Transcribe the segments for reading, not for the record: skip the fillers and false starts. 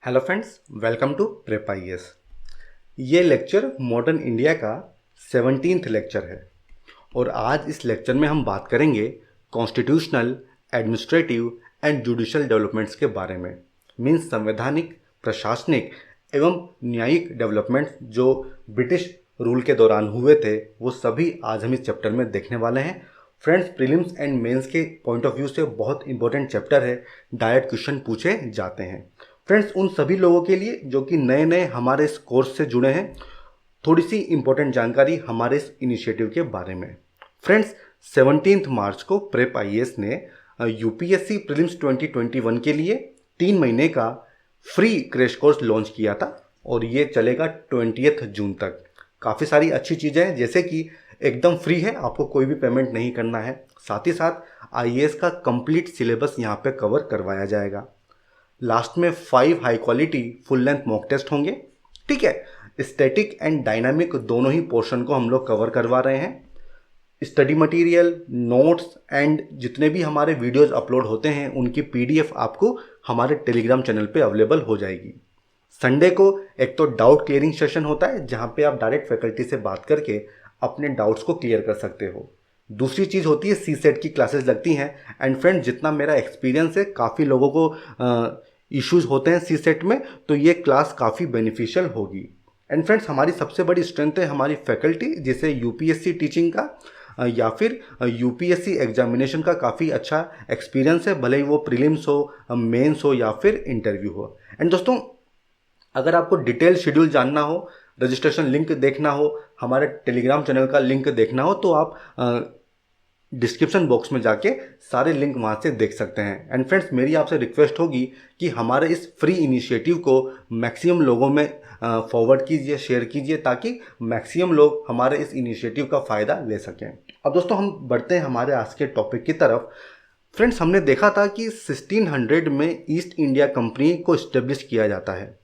Hello friends, welcome to prep IAS. ये lecture modern India का 17th lecture है और आज इस लेक्चर में हम बात करेंगे constitutional, administrative and judicial developments के बारे में। मीन्स संवैधानिक, प्रशासनिक एवं न्यायिक डेवलपमेंट्स जो ब्रिटिश रूल के दौरान हुए थे वो सभी आज हम इस चैप्टर में देखने वाले हैं। फ्रेंड्स, प्रीलिम्स एंड मेंस के पॉइंट ऑफ व्यू से बहुत इंपॉर्टेंट चैप्टर है, डायरेक्ट क्वेश्चन पूछे जाते हैं। फ्रेंड्स, उन सभी लोगों के लिए जो कि नए नए हमारे इस कोर्स से जुड़े हैं, थोड़ी सी इंपॉर्टेंट जानकारी हमारे इस इनिशिएटिव के बारे में। फ्रेंड्स, 17 मार्च को प्रेप आईएएस ने यूपीएससी प्रीलिम्स 2021 के लिए 3 महीने का फ्री क्रैश कोर्स लॉन्च किया था और ये चलेगा 20 जून तक। काफ़ी सारी अच्छी चीज़ें हैं, जैसे कि एकदम फ्री है, आपको कोई भी पेमेंट नहीं करना है। साथ ही साथ आईएएस का कंप्लीट सिलेबस यहाँ पे कवर करवाया जाएगा। लास्ट में 5 high quality full length mock test होंगे। ठीक है, स्टैटिक एंड डायनामिक दोनों ही पोर्शन को हम लोग कवर करवा रहे हैं। स्टडी मटेरियल, नोट्स एंड जितने भी हमारे वीडियोस अपलोड होते हैं उनकी पीडीएफ आपको हमारे टेलीग्राम चैनल पे अवेलेबल हो जाएगी। संडे को एक तो डाउट क्लियरिंग सेशन होता है जहाँ पे आप डायरेक्ट फैकल्टी से बात करके अपने डाउट्स को क्लियर कर सकते हो। दूसरी चीज़ होती है सी सेट की क्लासेस लगती हैं। एंड फ्रेंड, जितना मेरा एक्सपीरियंस है, काफ़ी लोगों को इश्यूज होते हैं सी सेट में, तो ये क्लास काफ़ी बेनिफिशियल होगी। एंड फ्रेंड्स, हमारी सबसे बड़ी स्ट्रेंथ है हमारी फैकल्टी, जिसे यूपीएससी टीचिंग का या फिर यूपीएससी एग्जामिनेशन का काफ़ी अच्छा एक्सपीरियंस है, भले ही वो प्रीलिम्स हो, मेंस हो या फिर इंटरव्यू हो। एंड दोस्तों, अगर आपको डिटेल शेड्यूल जानना हो, रजिस्ट्रेशन लिंक देखना हो, हमारे टेलीग्राम चैनल का लिंक देखना हो, तो आप डिस्क्रिप्शन बॉक्स में जाके सारे लिंक वहाँ से देख सकते हैं। एंड फ्रेंड्स, मेरी आपसे रिक्वेस्ट होगी कि हमारे इस फ्री इनिशिएटिव को मैक्सिमम लोगों में फॉरवर्ड कीजिए, शेयर कीजिए, ताकि मैक्सिमम लोग हमारे इस इनिशिएटिव का फ़ायदा ले सकें। अब दोस्तों, हम बढ़ते हैं हमारे आज के टॉपिक की तरफ। फ्रेंड्स, हमने देखा था कि 1600 में ईस्ट इंडिया कंपनी को इस्टेब्लिश किया जाता है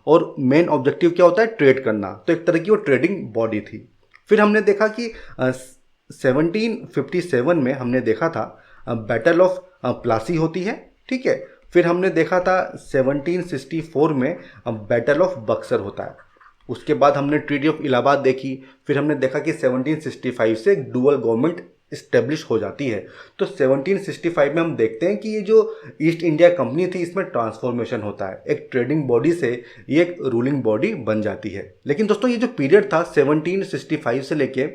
और मेन ऑब्जेक्टिव क्या होता है? ट्रेड करना। तो एक तरह की वो ट्रेडिंग बॉडी थी। फिर हमने देखा कि 1757 में हमने देखा था बैटल ऑफ प्लासी होती है। ठीक है, फिर हमने देखा था 1764 में बैटल ऑफ बक्सर होता है। उसके बाद हमने ट्रीटी ऑफ इलाहाबाद देखी। फिर हमने देखा कि 1765 से एक डुअल गवर्नमेंट इस्टेब्लिश हो जाती है। तो 1765 में हम देखते हैं कि ये जो ईस्ट इंडिया कंपनी थी, इसमें ट्रांसफॉर्मेशन होता है, एक ट्रेडिंग बॉडी से ये एक रूलिंग बॉडी बन जाती है। लेकिन दोस्तों, ये जो पीरियड था 1765 से लेके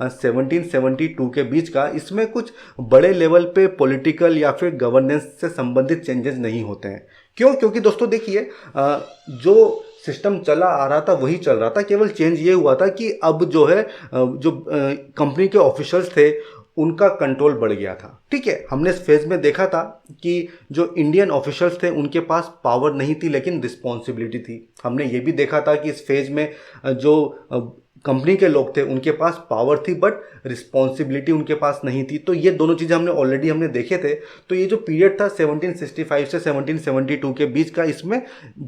1772 के बीच का, इसमें कुछ बड़े लेवल पे पॉलिटिकल या फिर गवर्नेंस से संबंधित चेंजेस नहीं होते हैं। क्यों? क्योंकि दोस्तों देखिए, जो सिस्टम चला आ रहा था वही चल रहा था। केवल चेंज ये हुआ था कि अब जो है जो कंपनी के ऑफिशियल्स थे उनका कंट्रोल बढ़ गया था। ठीक है, हमने इस फेज में देखा था कि जो इंडियन ऑफिशियल्स थे उनके पास पावर नहीं थी लेकिन रिस्पॉन्सिबिलिटी थी। हमने ये भी देखा था कि इस फेज में जो कंपनी के लोग थे उनके पास पावर थी बट रिस्पॉन्सिबिलिटी उनके पास नहीं थी। तो ये दोनों चीज़ें हमने देखे थे। तो ये जो पीरियड था 1765 से 1772 के बीच का, इसमें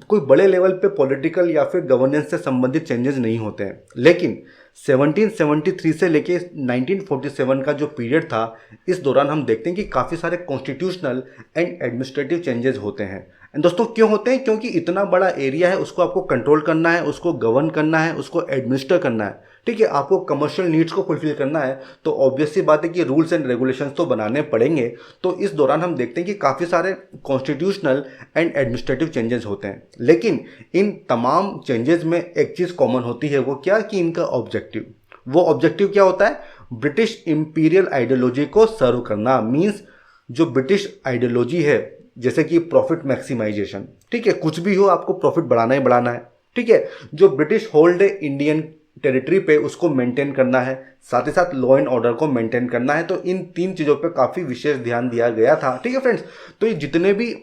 कोई बड़े लेवल पे पॉलिटिकल या फिर गवर्नेंस से संबंधित चेंजेस नहीं होते हैं। लेकिन 1773 से लेके 1947 का जो पीरियड था, इस दौरान हम देखते हैं कि काफ़ी सारे कॉन्स्टिट्यूशनल एंड एडमिनिस्ट्रेटिव चेंजेस होते हैं। एंड दोस्तों, क्यों होते हैं? क्योंकि इतना बड़ा एरिया है, उसको आपको कंट्रोल करना है, उसको गवर्न करना है, उसको एडमिनिस्टर करना है। ठीक है, आपको कमर्शियल नीड्स को फुलफिल करना है, तो ऑब्वियस सी बात है कि रूल्स एंड रेगुलेशंस तो बनाने पड़ेंगे। तो इस दौरान हम देखते हैं कि काफ़ी सारे कॉन्स्टिट्यूशनल एंड एडमिनिस्ट्रेटिव चेंजेस होते हैं। लेकिन इन तमाम चेंजेस में एक चीज़ कॉमन होती है, वो क्या? कि इनका ऑब्जेक्टिव। वो ऑब्जेक्टिव क्या होता है? ब्रिटिश इंपीरियल आइडियोलॉजी को सर्व करना। मीन्स जो ब्रिटिश आइडियोलॉजी है, जैसे कि प्रॉफिट मैक्सिमाइजेशन। ठीक है, कुछ भी हो आपको प्रॉफिट बढ़ाना ही बढ़ाना है। ठीक है, जो ब्रिटिश होल्ड है इंडियन टेरिटरी पे, उसको मेंटेन करना है, साथ ही साथ लॉ एंड ऑर्डर को मेंटेन करना है। तो इन 3 चीज़ों पे काफ़ी विशेष ध्यान दिया गया था। ठीक है फ्रेंड्स, तो ये जितने भी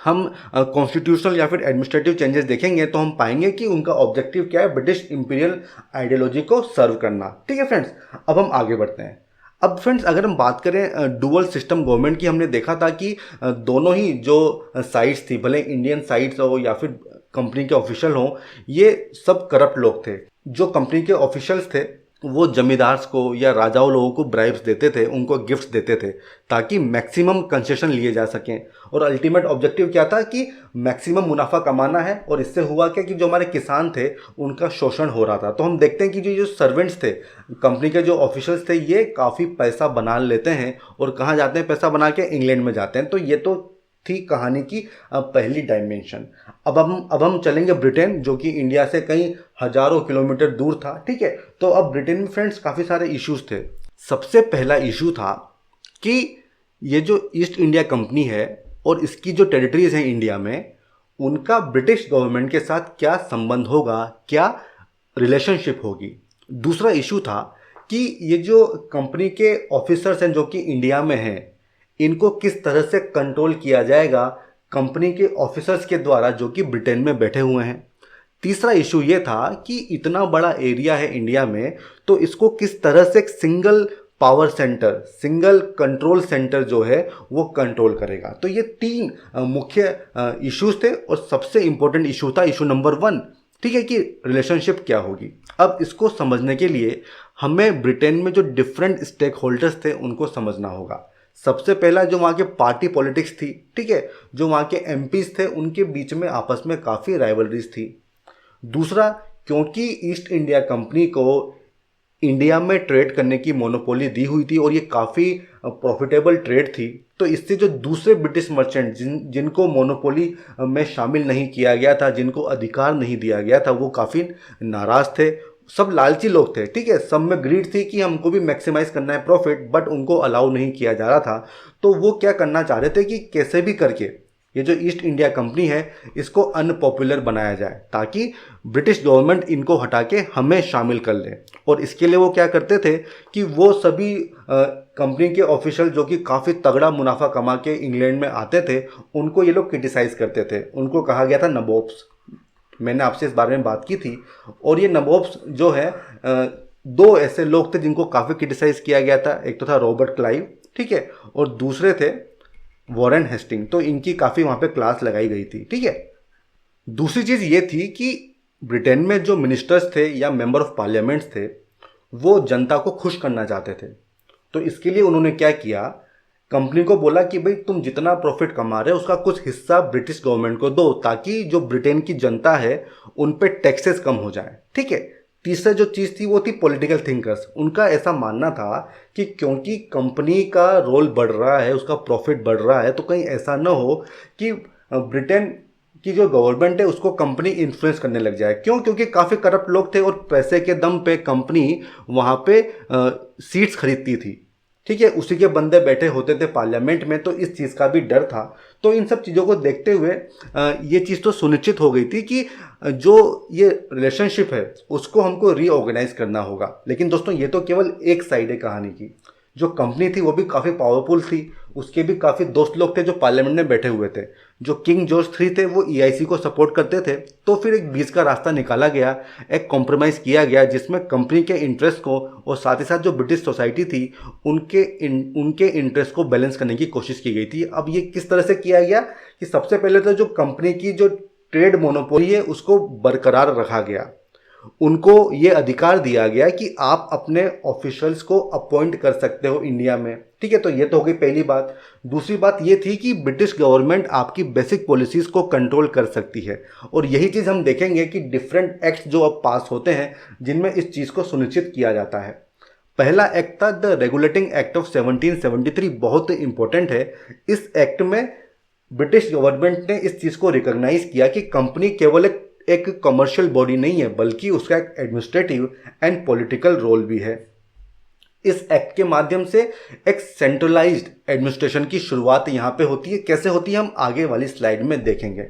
हम कॉन्स्टिट्यूशनल या फिर एडमिनिस्ट्रेटिव चेंजेस देखेंगे तो हम पाएंगे कि उनका ऑब्जेक्टिव क्या है? ब्रिटिश इंपीरियल आइडियोलॉजी को सर्व करना। ठीक है फ्रेंड्स, अब हम आगे बढ़ते हैं। अब फ्रेंड्स, अगर हम बात करें डुअल सिस्टम गवर्नमेंट की, हमने देखा था कि दोनों ही जो साइट्स थी, भले इंडियन साइट्स हो या फिर कंपनी के ऑफिशियल हों, ये सब करप्ट लोग थे। जो कंपनी के ऑफिशियल्स थे वो जमींदार्स को या राजाओं लोगों को ब्राइब्स देते थे, उनको गिफ्ट्स देते थे ताकि मैक्सिमम कंसेशन लिए जा सकें। और अल्टीमेट ऑब्जेक्टिव क्या था कि मैक्सिमम मुनाफा कमाना है। और इससे हुआ क्या कि जो हमारे किसान थे उनका शोषण हो रहा था। तो हम देखते हैं कि जो सर्वेंट्स थे, कंपनी के जो ऑफिशियल्स थे, ये काफ़ी पैसा बना लेते हैं। और कहाँ जाते हैं पैसा बना के? इंग्लैंड में जाते हैं। तो ये तो थी कहानी की पहली डायमेंशन। अब हम चलेंगे ब्रिटेन, जो कि इंडिया से कई हजारों किलोमीटर दूर था। ठीक है, तो अब ब्रिटेन में फ्रेंड्स काफ़ी सारे इश्यूज थे। सबसे पहला इशू था कि ये जो ईस्ट इंडिया कंपनी है और इसकी जो टेरिटरीज हैं इंडिया में, उनका ब्रिटिश गवर्नमेंट के साथ क्या संबंध होगा, क्या रिलेशनशिप होगी। दूसरा इशू था कि ये जो कंपनी के ऑफिसर्स हैं जो कि इंडिया में हैं, इनको किस तरह से कंट्रोल किया जाएगा कंपनी के ऑफिसर्स के द्वारा जो कि ब्रिटेन में बैठे हुए हैं। तीसरा इशू ये था कि इतना बड़ा एरिया है इंडिया में, तो इसको किस तरह से एक single power centre, single control centre जो है वो कंट्रोल करेगा। तो ये तीन मुख्य इश्यूज थे और सबसे इंपॉर्टेंट इशू था इशू नंबर 1, ठीक है, कि रिलेशनशिप क्या होगी। अब इसको समझने के लिए हमें ब्रिटेन में जो डिफरेंट स्टेक होल्डर्स थे उनको समझना होगा। सबसे पहला जो वहाँ के पार्टी पॉलिटिक्स थी, ठीक है, जो वहाँ के एमपीज थे उनके बीच में आपस में काफ़ी राइवलरीज थी। दूसरा, क्योंकि ईस्ट इंडिया कंपनी को इंडिया में ट्रेड करने की मोनोपोली दी हुई थी और ये काफ़ी प्रॉफिटेबल ट्रेड थी, तो इससे जो दूसरे ब्रिटिश मर्चेंट जिनको मोनोपोली में शामिल नहीं किया गया था, जिनको अधिकार नहीं दिया गया था, वो काफ़ी नाराज़ थे। सब लालची लोग थे, ठीक है, सब में ग्रीड थी कि हमको भी मैक्सिमाइज करना है प्रॉफिट, बट उनको अलाउ नहीं किया जा रहा था। तो वो क्या करना चाह रहे थे कि कैसे भी करके ये जो ईस्ट इंडिया कंपनी है इसको अनपॉपुलर बनाया जाए ताकि ब्रिटिश गवर्नमेंट इनको हटा के हमें शामिल कर ले। और इसके लिए वो क्या करते थे कि वो सभी कंपनी के ऑफिशियल जो कि काफ़ी तगड़ा मुनाफा कमा के इंग्लैंड में आते थे, उनको ये लोग क्रिटिसाइज करते थे। उनको कहा गया था नबोब्स। मैंने आपसे इस बारे में बात की थी। और ये नबोब्स जो है, दो ऐसे लोग थे जिनको काफ़ी क्रिटिसाइज किया गया था। एक तो था रॉबर्ट क्लाइव, ठीक है, और दूसरे थे वॉरेन हेस्टिंग। तो इनकी काफ़ी वहाँ पे क्लास लगाई गई थी, ठीक है। दूसरी चीज़ ये थी कि ब्रिटेन में जो मिनिस्टर्स थे या मेंबर ऑफ पार्लियामेंट्स थे, वो जनता को खुश करना चाहते थे। तो इसके लिए उन्होंने क्या किया, कंपनी को बोला कि भाई तुम जितना प्रॉफिट कमा रहे हो उसका कुछ हिस्सा ब्रिटिश गवर्नमेंट को दो, ताकि जो ब्रिटेन की जनता है उन पे टैक्सेस कम हो जाए, ठीक है। तीसरा जो चीज़ थी वो थी पॉलिटिकल थिंकर्स। उनका ऐसा मानना था कि क्योंकि कंपनी का रोल बढ़ रहा है, उसका प्रॉफिट बढ़ रहा है, तो कहीं ऐसा ना हो कि ब्रिटेन की जो गवर्नमेंट है उसको कंपनी इन्फ्लुएंस करने लग जाए। क्यों? क्योंकि काफ़ी करप्ट लोग थे और पैसे के दम पे कंपनी वहाँ पे सीट्स खरीदती थी, ठीक है, उसी के बंदे बैठे होते थे पार्लियामेंट में। तो इस चीज़ का भी डर था। तो इन सब चीज़ों को देखते हुए ये चीज़ तो सुनिश्चित हो गई थी कि जो ये रिलेशनशिप है उसको हमको रीऑर्गेनाइज करना होगा। लेकिन दोस्तों ये तो केवल एक साइड है कहानी की। जो कंपनी थी वो भी काफ़ी पावरफुल थी, उसके भी काफ़ी दोस्त लोग थे जो पार्लियामेंट में बैठे हुए थे। जो किंग जॉर्ज 3 थे वो ईआईसी को सपोर्ट करते थे। तो फिर एक बीच का रास्ता निकाला गया, एक कॉम्प्रोमाइज़ किया गया जिसमें कंपनी के इंटरेस्ट को और साथ ही साथ जो ब्रिटिश सोसाइटी थी उनके इंटरेस्ट को बैलेंस करने की कोशिश की गई थी। अब ये किस तरह से किया गया कि सबसे पहले तो जो कंपनी की जो ट्रेड मोनोपोली है उसको बरकरार रखा गया। उनको ये अधिकार दिया गया कि आप अपने ऑफिशियल्स को अपॉइंट कर सकते हो इंडिया में, ठीक है। तो ये तो हो गई पहली बात। दूसरी बात ये थी कि ब्रिटिश गवर्नमेंट आपकी बेसिक पॉलिसीज को कंट्रोल कर सकती है। और यही चीज़ हम देखेंगे कि डिफरेंट एक्ट्स जो अब पास होते हैं जिनमें इस चीज़ को सुनिश्चित किया जाता है। पहला एक्ट था द रेगुलेटिंग एक्ट ऑफ 1773, बहुत इंपॉर्टेंट है। इस एक्ट में ब्रिटिश गवर्नमेंट ने इस चीज़ को रिकॉग्नाइज किया कि कंपनी केवल एक कमर्शियल बॉडी नहीं है, बल्कि उसका एक एडमिनिस्ट्रेटिव एंड पॉलिटिकल रोल भी है। इस एक्ट के माध्यम से एक सेंट्रलाइज्ड एडमिनिस्ट्रेशन की शुरुआत यहाँ पे होती है। कैसे होती है हम आगे वाली स्लाइड में देखेंगे।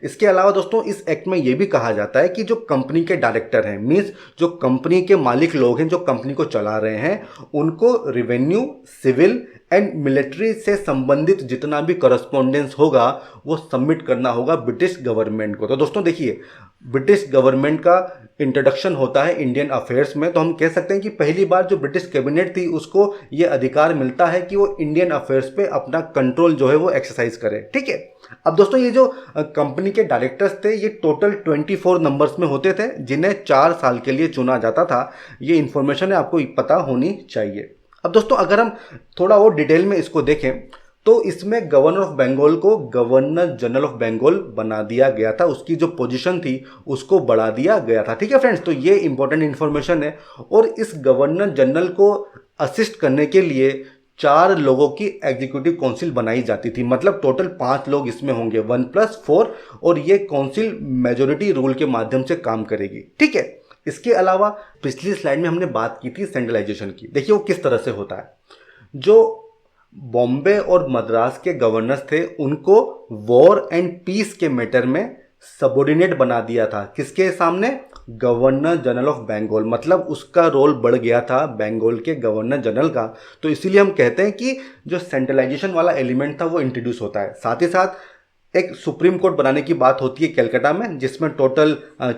इसके अलावा दोस्तों इस एक्ट में यह भी कहा जाता है कि जो कंपनी के डायरेक्टर हैं, मीन्स जो कंपनी के मालिक लोग हैं जो कंपनी को चला रहे हैं, उनको रेवेन्यू, सिविल एंड मिलिट्री से संबंधित जितना भी करस्पॉन्डेंस होगा वो सबमिट करना होगा ब्रिटिश गवर्नमेंट को। तो दोस्तों देखिए, ब्रिटिश गवर्नमेंट का इंट्रोडक्शन होता है इंडियन अफेयर्स में। तो हम कह सकते हैं कि पहली बार जो ब्रिटिश कैबिनेट थी उसको ये अधिकार मिलता है कि वो इंडियन अफेयर्स पे अपना कंट्रोल जो है वो एक्सरसाइज करे, ठीक है। अब दोस्तों ये जो कंपनी के डायरेक्टर्स थे ये टोटल 24 नंबर्स में होते थे जिन्हें 4 साल के लिए चुना जाता था। ये इन्फॉर्मेशन है आपको पता होनी चाहिए। अब दोस्तों अगर हम थोड़ा और डिटेल में इसको देखें तो इसमें गवर्नर ऑफ बंगाल को गवर्नर जनरल ऑफ बंगाल बना दिया गया था, उसकी जो पोजीशन थी उसको बढ़ा दिया गया था। ठीक है फ्रेंड्स, तो ये इंपॉर्टेंट इन्फॉर्मेशन है। और इस गवर्नर जनरल को असिस्ट करने के लिए 4 लोगों की एग्जीक्यूटिव काउंसिल बनाई जाती थी, मतलब टोटल 5 लोग इसमें होंगे 1+4, और ये काउंसिल मेजोरिटी रूल के माध्यम से काम करेगी। ठीक है, इसके अलावा पिछली स्लाइड में हमने बात की थी सेंट्रलाइजेशन की। देखिए वो किस तरह से होता है। जो बॉम्बे और मद्रास के गवर्नर्स थे उनको वॉर एंड पीस के मैटर में सबऑर्डिनेट बना दिया था। किसके सामने? गवर्नर जनरल ऑफ बंगाल, मतलब उसका रोल बढ़ गया था बंगाल के गवर्नर जनरल का। तो इसीलिए हम कहते हैं कि जो सेंट्रलाइजेशन वाला एलिमेंट था वो इंट्रोड्यूस होता है। साथ ही साथ एक सुप्रीम कोर्ट बनाने की बात होती है कलकत्ता में, जिसमें टोटल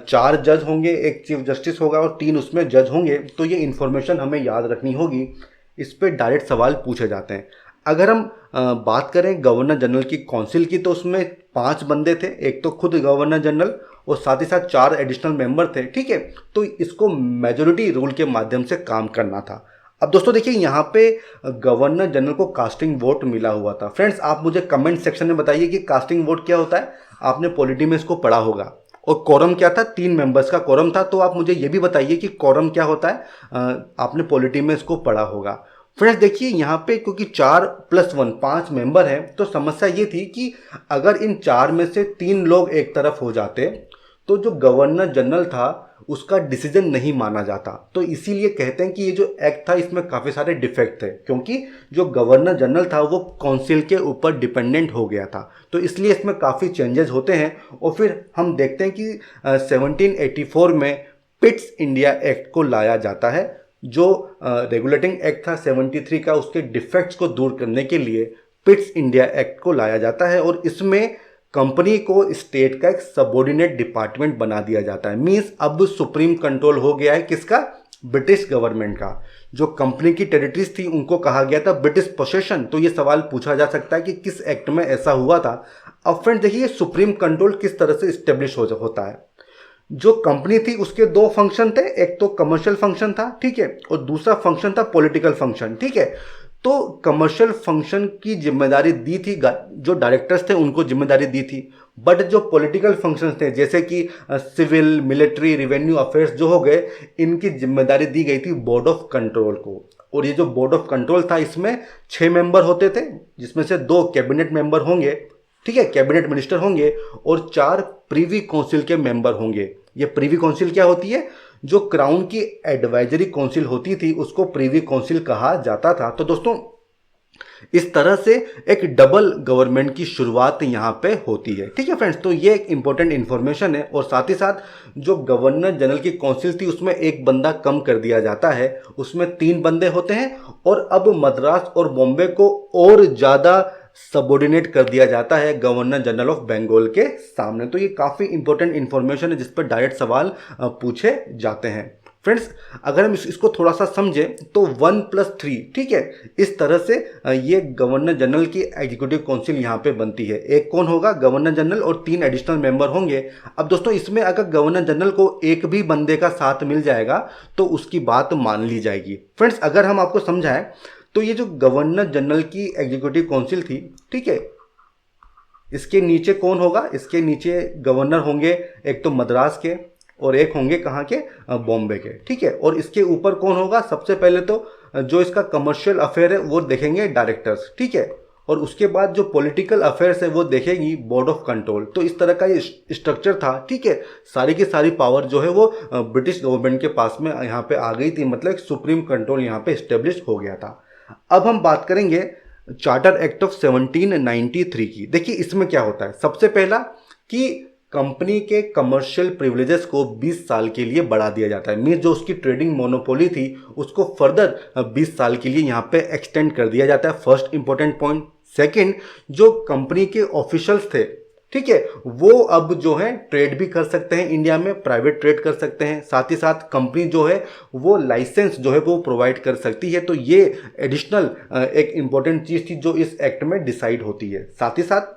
4 जज होंगे, एक चीफ जस्टिस होगा और 3 उसमें जज होंगे। तो ये इन्फॉर्मेशन हमें याद रखनी होगी, इस पर डायरेक्ट सवाल पूछे जाते हैं। अगर हम बात करें गवर्नर जनरल की काउंसिल की तो उसमें 5 बंदे थे, एक तो खुद गवर्नर जनरल और साथ ही साथ 4 एडिशनल मेंबर थे। ठीक है, तो इसको मेजोरिटी रूल के माध्यम से काम करना था। अब दोस्तों देखिए यहाँ पे गवर्नर जनरल को कास्टिंग वोट मिला हुआ था। फ्रेंड्स आप मुझे कमेंट सेक्शन में बताइए कि कास्टिंग वोट क्या होता है। आपने पॉलिटी में इसको पढ़ा होगा। और कोरम क्या था? 3 मेंबर्स का कोरम था। तो आप मुझे ये भी बताइए कि कोरम क्या होता है। आपने पॉलिटी में इसको पढ़ा होगा। फ्रेंड्स देखिए यहाँ पे क्योंकि 4+1 5 मेंबर हैं, तो समस्या ये थी कि अगर इन 4 में से 3 लोग एक तरफ हो जाते तो जो गवर्नर जनरल था उसका डिसीजन नहीं माना जाता। तो इसीलिए कहते हैं कि ये जो एक्ट था इसमें काफ़ी सारे डिफेक्ट थे, क्योंकि जो गवर्नर जनरल था वो काउंसिल के ऊपर डिपेंडेंट हो गया था। तो इसलिए इसमें काफ़ी चेंजेस होते हैं। और फिर हम देखते हैं कि 1784 में पिट्स इंडिया एक्ट को लाया जाता है। जो रेगुलेटिंग एक्ट था 73 का, उसके डिफेक्ट्स को दूर करने के लिए पिट्स इंडिया एक्ट को लाया जाता है। और इसमें कंपनी को स्टेट का एक सबऑर्डिनेट डिपार्टमेंट बना दिया जाता है। मींस अब सुप्रीम कंट्रोल हो गया है किसका? ब्रिटिश गवर्नमेंट का। जो कंपनी की टेरिटरीज थी उनको कहा गया था ब्रिटिश पोसेशन। तो ये सवाल पूछा जा सकता है कि किस एक्ट में ऐसा हुआ था। अब फ्रेंड देखिए सुप्रीम कंट्रोल किस तरह से स्टेब्लिश होता है। जो कंपनी थी उसके 2 फंक्शन थे, एक तो कमर्शियल फंक्शन था, ठीक है, और दूसरा फंक्शन था पॉलिटिकल फंक्शन। ठीक है, तो कमर्शियल फंक्शन की जिम्मेदारी दी थी, जो डायरेक्टर्स थे उनको जिम्मेदारी दी थी। बट जो पॉलिटिकल फंक्शंस थे जैसे कि सिविल, मिलिट्री, रेवेन्यू अफेयर्स जो हो गए, इनकी जिम्मेदारी दी गई थी बोर्ड ऑफ कंट्रोल को। और ये जो बोर्ड ऑफ कंट्रोल था इसमें 6 मेंबर होते थे, जिसमें से 2 कैबिनेट मेंबर होंगे, ठीक है, कैबिनेट मिनिस्टर होंगे, और 4 प्रीवी काउंसिल के मेंबर होंगे। ये प्रीवी काउंसिल क्या होती है? जो क्राउन की एडवाइजरी काउंसिल होती थी उसको प्रीवी काउंसिल कहा जाता था। तो दोस्तों इस तरह से एक डबल गवर्नमेंट की शुरुआत यहाँ पे होती है। ठीक है फ्रेंड्स, तो ये एक इंपॉर्टेंट इंफॉर्मेशन है। और साथ ही साथ जो गवर्नर जनरल की काउंसिल थी उसमें एक बंदा कम कर दिया जाता है, उसमें 3 बंदे होते हैं। और अब मद्रास और बॉम्बे को और ज़्यादा सबऑर्डिनेट कर दिया जाता है गवर्नर जनरल ऑफ बंगाल के सामने। तो ये काफ़ी इंपॉर्टेंट इंफॉर्मेशन है जिस पर डायरेक्ट सवाल पूछे जाते हैं। फ्रेंड्स अगर हम इसको थोड़ा सा समझें तो 1+3, ठीक है, इस तरह से ये गवर्नर जनरल की एग्जीक्यूटिव काउंसिल यहाँ पे बनती है। एक कौन होगा? गवर्नर जनरल, और 3 एडिशनल मेंबर होंगे। अब दोस्तों इसमें अगर गवर्नर जनरल को एक भी बंदे का साथ मिल जाएगा तो उसकी बात मान ली जाएगी। फ्रेंड्स अगर हम आपको समझाएं तो ये जो गवर्नर जनरल की एग्जीक्यूटिव काउंसिल थी, ठीक है, इसके नीचे कौन होगा? इसके नीचे गवर्नर होंगे, एक तो मद्रास के और एक होंगे कहाँ के? बॉम्बे के। ठीक है, और इसके ऊपर कौन होगा? सबसे पहले तो जो इसका कमर्शियल अफेयर है वो देखेंगे डायरेक्टर्स, ठीक है, और उसके बाद जो पॉलिटिकल अफेयर्स है वो देखेगी बोर्ड ऑफ कंट्रोल। तो इस तरह का ये स्ट्रक्चर था। ठीक है, सारी की सारी पावर जो है वो ब्रिटिश गवर्नमेंट के पास में यहाँ पे आ गई थी, मतलब सुप्रीम कंट्रोल यहाँ पे इस्टेब्लिश हो गया था। अब हम बात करेंगे चार्टर एक्ट ऑफ 1793 की। देखिए इसमें क्या होता है? सबसे पहला कि कंपनी के कमर्शियल प्रिविलेजेस को 20 साल के लिए बढ़ा दिया जाता है। मींस जो उसकी ट्रेडिंग मोनोपोली थी उसको फर्दर 20 साल के लिए यहाँ पे एक्सटेंड कर दिया जाता है। First important point. सेकंड, जो कंपनी के ऑफिशियल्स थे, ठीक है, वो अब जो है ट्रेड भी कर सकते हैं इंडिया में, प्राइवेट ट्रेड कर सकते हैं। साथ ही साथ कंपनी जो है वो लाइसेंस जो है वो प्रोवाइड कर सकती है। तो ये एडिशनल एक इंपॉर्टेंट चीज़ थी जो इस एक्ट में डिसाइड होती है। साथ ही साथ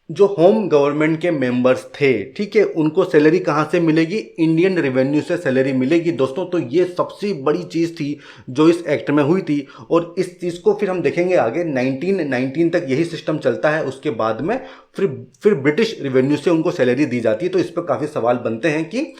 जो होम गवर्नमेंट के मेंबर्स थे, ठीक है, उनको सैलरी कहाँ से मिलेगी? इंडियन रेवेन्यू से सैलरी मिलेगी दोस्तों। तो ये सबसे बड़ी चीज़ थी जो इस एक्ट में हुई थी, और इस चीज़ को फिर हम देखेंगे आगे 1919 तक यही सिस्टम चलता है। उसके बाद में फिर ब्रिटिश रेवेन्यू से उनको सैलरी दी जाती है। तो इस पर काफ़ी सवाल बनते हैं कि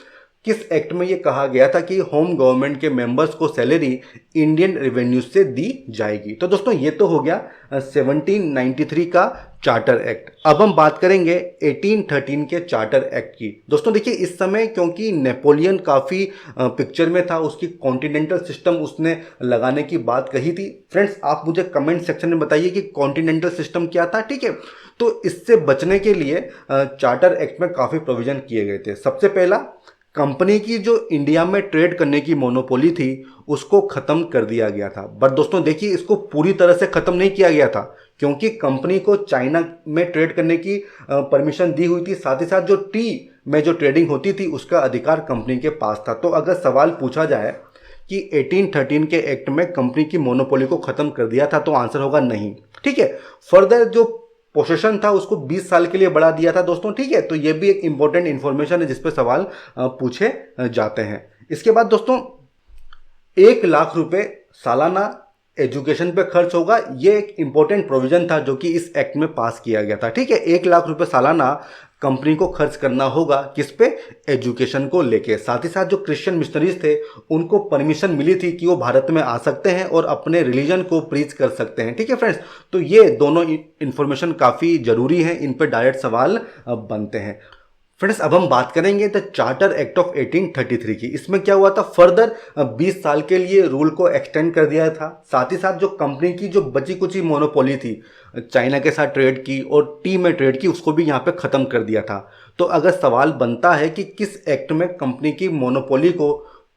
किस एक्ट में ये कहा गया था कि होम गवर्नमेंट के मेंबर्स को सैलरी इंडियन रेवेन्यू से दी जाएगी। तो दोस्तों ये तो हो गया 1793 का चार्टर एक्ट। अब हम बात करेंगे 1813 के चार्टर एक्ट की। दोस्तों देखिए, इस समय क्योंकि नेपोलियन काफ़ी पिक्चर में था, उसकी कॉन्टिनेंटल सिस्टम उसने लगाने की बात कही थी। फ्रेंड्स, आप मुझे कमेंट सेक्शन में बताइए कि कॉन्टिनेंटल सिस्टम क्या था, ठीक है। तो इससे बचने के लिए चार्टर एक्ट में काफ़ी प्रोविजन किए गए थे। सबसे पहला, कंपनी की जो इंडिया में ट्रेड करने की मोनोपोली थी उसको ख़त्म कर दिया गया था। बट दोस्तों देखिए, इसको पूरी तरह से ख़त्म नहीं किया गया था, क्योंकि कंपनी को चाइना में ट्रेड करने की परमिशन दी हुई थी। साथ ही साथ जो टी में जो ट्रेडिंग होती थी उसका अधिकार कंपनी के पास था। तो अगर सवाल पूछा जाए कि 1813 के एक्ट में कंपनी की मोनोपोली को ख़त्म कर दिया था, तो आंसर होगा नहीं, ठीक है। फर्दर जो पोसेशन था उसको 20 साल के लिए बढ़ा दिया था दोस्तों, ठीक है। तो ये भी एक इंपॉर्टेंट इंफॉर्मेशन है जिस पे सवाल पूछे जाते हैं। इसके बाद दोस्तों 1 लाख रुपए सालाना एजुकेशन पे खर्च होगा। ये एक इंपॉर्टेंट प्रोविजन था जो कि इस एक्ट में पास किया गया था, ठीक है। 1 लाख रुपए सालाना कंपनी को खर्च करना होगा, किस पे? एजुकेशन को लेके। साथ ही साथ जो क्रिश्चियन मिशनरीज थे उनको परमिशन मिली थी कि वो भारत में आ सकते हैं और अपने रिलीजन को प्रीच कर सकते हैं, ठीक है फ्रेंड्स। तो ये दोनों इंफॉर्मेशन काफ़ी ज़रूरी है, इन पे डायरेक्ट सवाल बनते हैं। फ्रेंड्स, अब हम बात करेंगे द चार्टर एक्ट ऑफ 1833 की। इसमें क्या हुआ था? फर्दर 20 साल के लिए रूल को एक्सटेंड कर दिया था। साथ ही साथ जो कंपनी की जो बची कुची मोनोपोली थी, चाइना के साथ ट्रेड की और टी में ट्रेड की, उसको भी यहाँ पे ख़त्म कर दिया था। तो अगर सवाल बनता है कि किस एक्ट में कंपनी की मोनोपोली को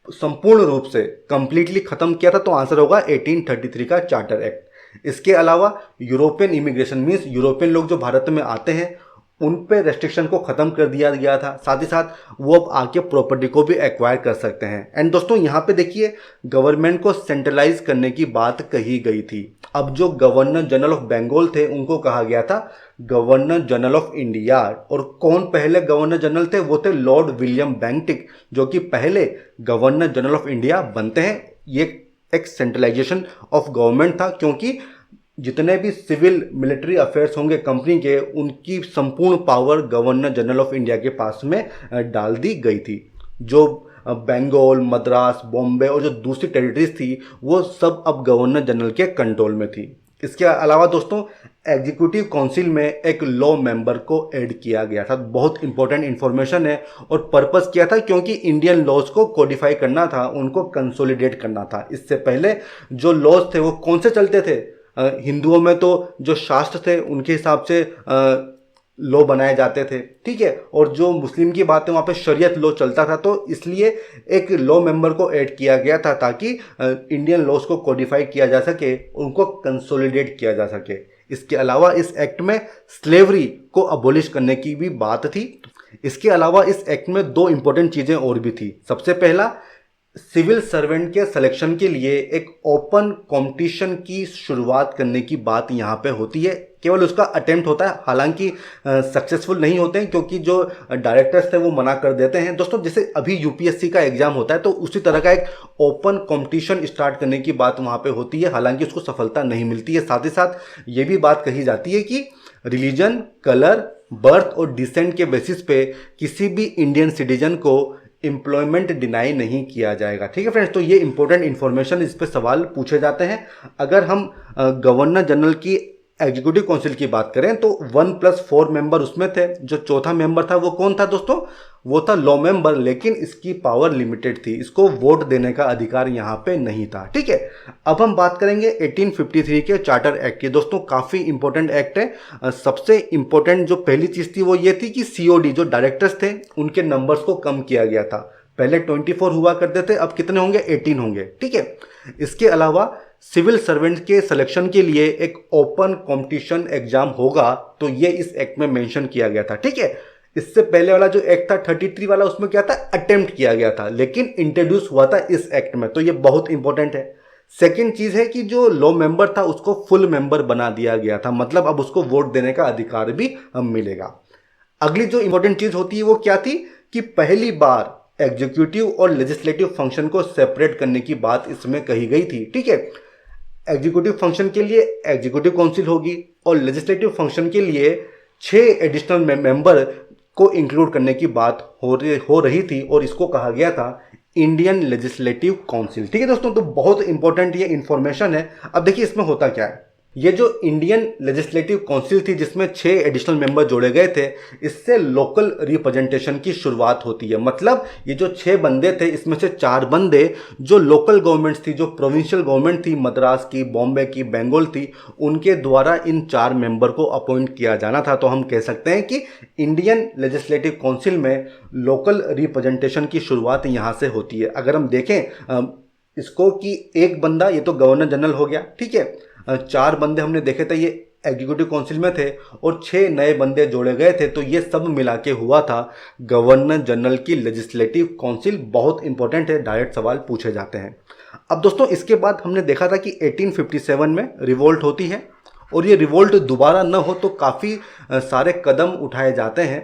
संपूर्ण रूप से कंप्लीटली ख़त्म किया था, तो आंसर होगा 1833 का चार्टर एक्ट। इसके अलावा यूरोपियन इमिग्रेशन मीन्स यूरोपियन लोग जो भारत में आते हैं उन पे रेस्ट्रिक्शन को ख़त्म कर दिया गया था। साथ ही साथ वो अब आके प्रॉपर्टी को भी एक्वायर कर सकते हैं। एंड दोस्तों यहाँ पे देखिए, गवर्नमेंट को सेंट्रलाइज करने की बात कही गई थी। अब जो गवर्नर जनरल ऑफ बंगाल थे उनको कहा गया था गवर्नर जनरल ऑफ इंडिया। और कौन पहले गवर्नर जनरल थे? वो थे लॉर्ड विलियम बेंटिक, जो कि पहले गवर्नर जनरल ऑफ इंडिया बनते हैं। ये एक सेंट्रलाइजेशन ऑफ गवर्नमेंट था, क्योंकि जितने भी सिविल मिलिट्री अफेयर्स होंगे कंपनी के, उनकी संपूर्ण power governor general of India के पास में डाल दी गई थी। जो बंगाल, मद्रास, बॉम्बे और जो दूसरी टेरिटरीज थी वो सब अब गवर्नर जनरल के कंट्रोल में थी। इसके अलावा दोस्तों एग्जीक्यूटिव काउंसिल में एक लॉ मेंबर को ऐड किया गया था। बहुत इंपॉर्टेंट इंफॉर्मेशन है, और पर्पस किया था क्योंकि इंडियन लॉज को कोडिफाई करना था, उनको कंसोलिडेट करना था। इससे पहले जो लॉज थे वो कौन से चलते थे? हिंदुओं में तो जो शास्त्र थे उनके हिसाब से लॉ बनाए जाते थे, ठीक है। और जो मुस्लिम की बात है वहाँ पे शरीयत लॉ चलता था। तो इसलिए एक लॉ मेंबर को ऐड किया गया था ताकि इंडियन लॉज को कोडिफाई किया जा सके, उनको कंसोलिडेट किया जा सके। इसके अलावा इस एक्ट में स्लेवरी को अबोलिश करने की भी बात थी। इसके अलावा इस एक्ट में 2 इंपॉर्टेंट चीज़ें और भी थी। सबसे पहला, सिविल सर्वेंट के सिलेक्शन के लिए एक ओपन कंपटीशन की शुरुआत करने की बात यहाँ पे होती है। केवल उसका अटेम्प्ट होता है, हालांकि सक्सेसफुल नहीं होते हैं, क्योंकि जो डायरेक्टर्स थे वो मना कर देते हैं। दोस्तों जैसे अभी यूपीएससी का एग्जाम होता है, तो उसी तरह का एक ओपन कंपटीशन स्टार्ट करने की बात वहाँ पे होती है, हालांकि उसको सफलता नहीं मिलती है। साथ ही साथ ये भी बात कही जाती है कि रिलीजन, कलर, बर्थ और डिसेंट के बेसिस पे किसी भी इंडियन सिटीजन को एम्प्लॉयमेंट डिनाई नहीं किया जाएगा, ठीक है फ्रेंड्स। तो ये इंपॉर्टेंट इन्फॉर्मेशन, इस पे सवाल पूछे जाते हैं। अगर हम गवर्नर जनरल की एग्जीक्यूटिव काउंसिल की बात करें तो 1+4 मेंबर उसमें थे। जो चौथा मेंबर था वो कौन था दोस्तों? वो था लॉ मेंबर, लेकिन इसकी पावर लिमिटेड थी, इसको वोट देने का अधिकार यहाँ पे नहीं था, ठीक है। अब हम बात करेंगे 1853 के चार्टर एक्ट की। दोस्तों काफ़ी इंपॉर्टेंट एक्ट है। सबसे इंपॉर्टेंट जो पहली चीज़ थी वो ये थी कि सीओडी जो डायरेक्टर्स थे उनके नंबर्स को कम किया गया था। पहले 24 हुआ करते थे, अब कितने होंगे? 18 होंगे, ठीक है। इसके अलावा सिविल सर्वेंट के सिलेक्शन के लिए एक ओपन कंपटीशन एग्जाम होगा, तो ये इस एक्ट में मेंशन किया गया था, ठीक है। इससे पहले वाला जो एक्ट था 33 वाला, उसमें क्या था? अटेम्प्ट किया गया था, लेकिन इंट्रोड्यूस हुआ था इस एक्ट में। तो ये बहुत इंपॉर्टेंट है। सेकेंड चीज़ है कि जो लो मेंबर था उसको फुल मेंबर बना दिया गया था, मतलब अब उसको वोट देने का अधिकार भी मिलेगा। अगली जो इंपॉर्टेंट चीज़ होती है वो क्या थी कि पहली बार एग्जीक्यूटिव और लेजिस्लेटिव फंक्शन को सेपरेट करने की बात इसमें कही गई थी। ठीक है, एग्जीक्यूटिव फंक्शन के लिए एग्जीक्यूटिव काउंसिल होगी और लेजिस्लेटिव फंक्शन के लिए 6 एडिशनल मेंबर को इंक्लूड करने की बात हो रही थी और इसको कहा गया था इंडियन लेजिस्लेटिव काउंसिल। ठीक है दोस्तों, तो बहुत इंपॉर्टेंट ये इंफॉर्मेशन है। अब देखिए इसमें होता क्या है, ये जो इंडियन लेजिस्लेटिव काउंसिल थी जिसमें 6 एडिशनल मेंबर जोड़े गए थे, इससे लोकल रिप्रेजेंटेशन की शुरुआत होती है। मतलब ये जो 6 बंदे थे इसमें से 4 बंदे जो लोकल गवर्नमेंट्स थी, जो प्रोविंशियल गवर्नमेंट थी, मद्रास की, बॉम्बे की, बंगाल थी, उनके द्वारा इन 4 मेंबर को अपॉइंट किया जाना था। तो हम कह सकते हैं कि इंडियन लेजिस्लेटिव काउंसिल में लोकल रिप्रेजेंटेशन की शुरुआत यहाँ से होती है। अगर हम देखें इसको कि एक बंदा, ये तो गवर्नर जनरल हो गया, ठीक है, 4 बंदे हमने देखे थे ये एग्जीक्यूटिव काउंसिल में थे और 6 नए बंदे जोड़े गए थे, तो ये सब मिला के हुआ था गवर्नर जनरल की लेजिस्लेटिव काउंसिल। बहुत इंपॉर्टेंट है, डायरेक्ट सवाल पूछे जाते हैं। अब दोस्तों इसके बाद हमने देखा था कि 1857 में रिवोल्ट होती है और ये रिवोल्ट दोबारा न हो तो काफ़ी सारे कदम उठाए जाते हैं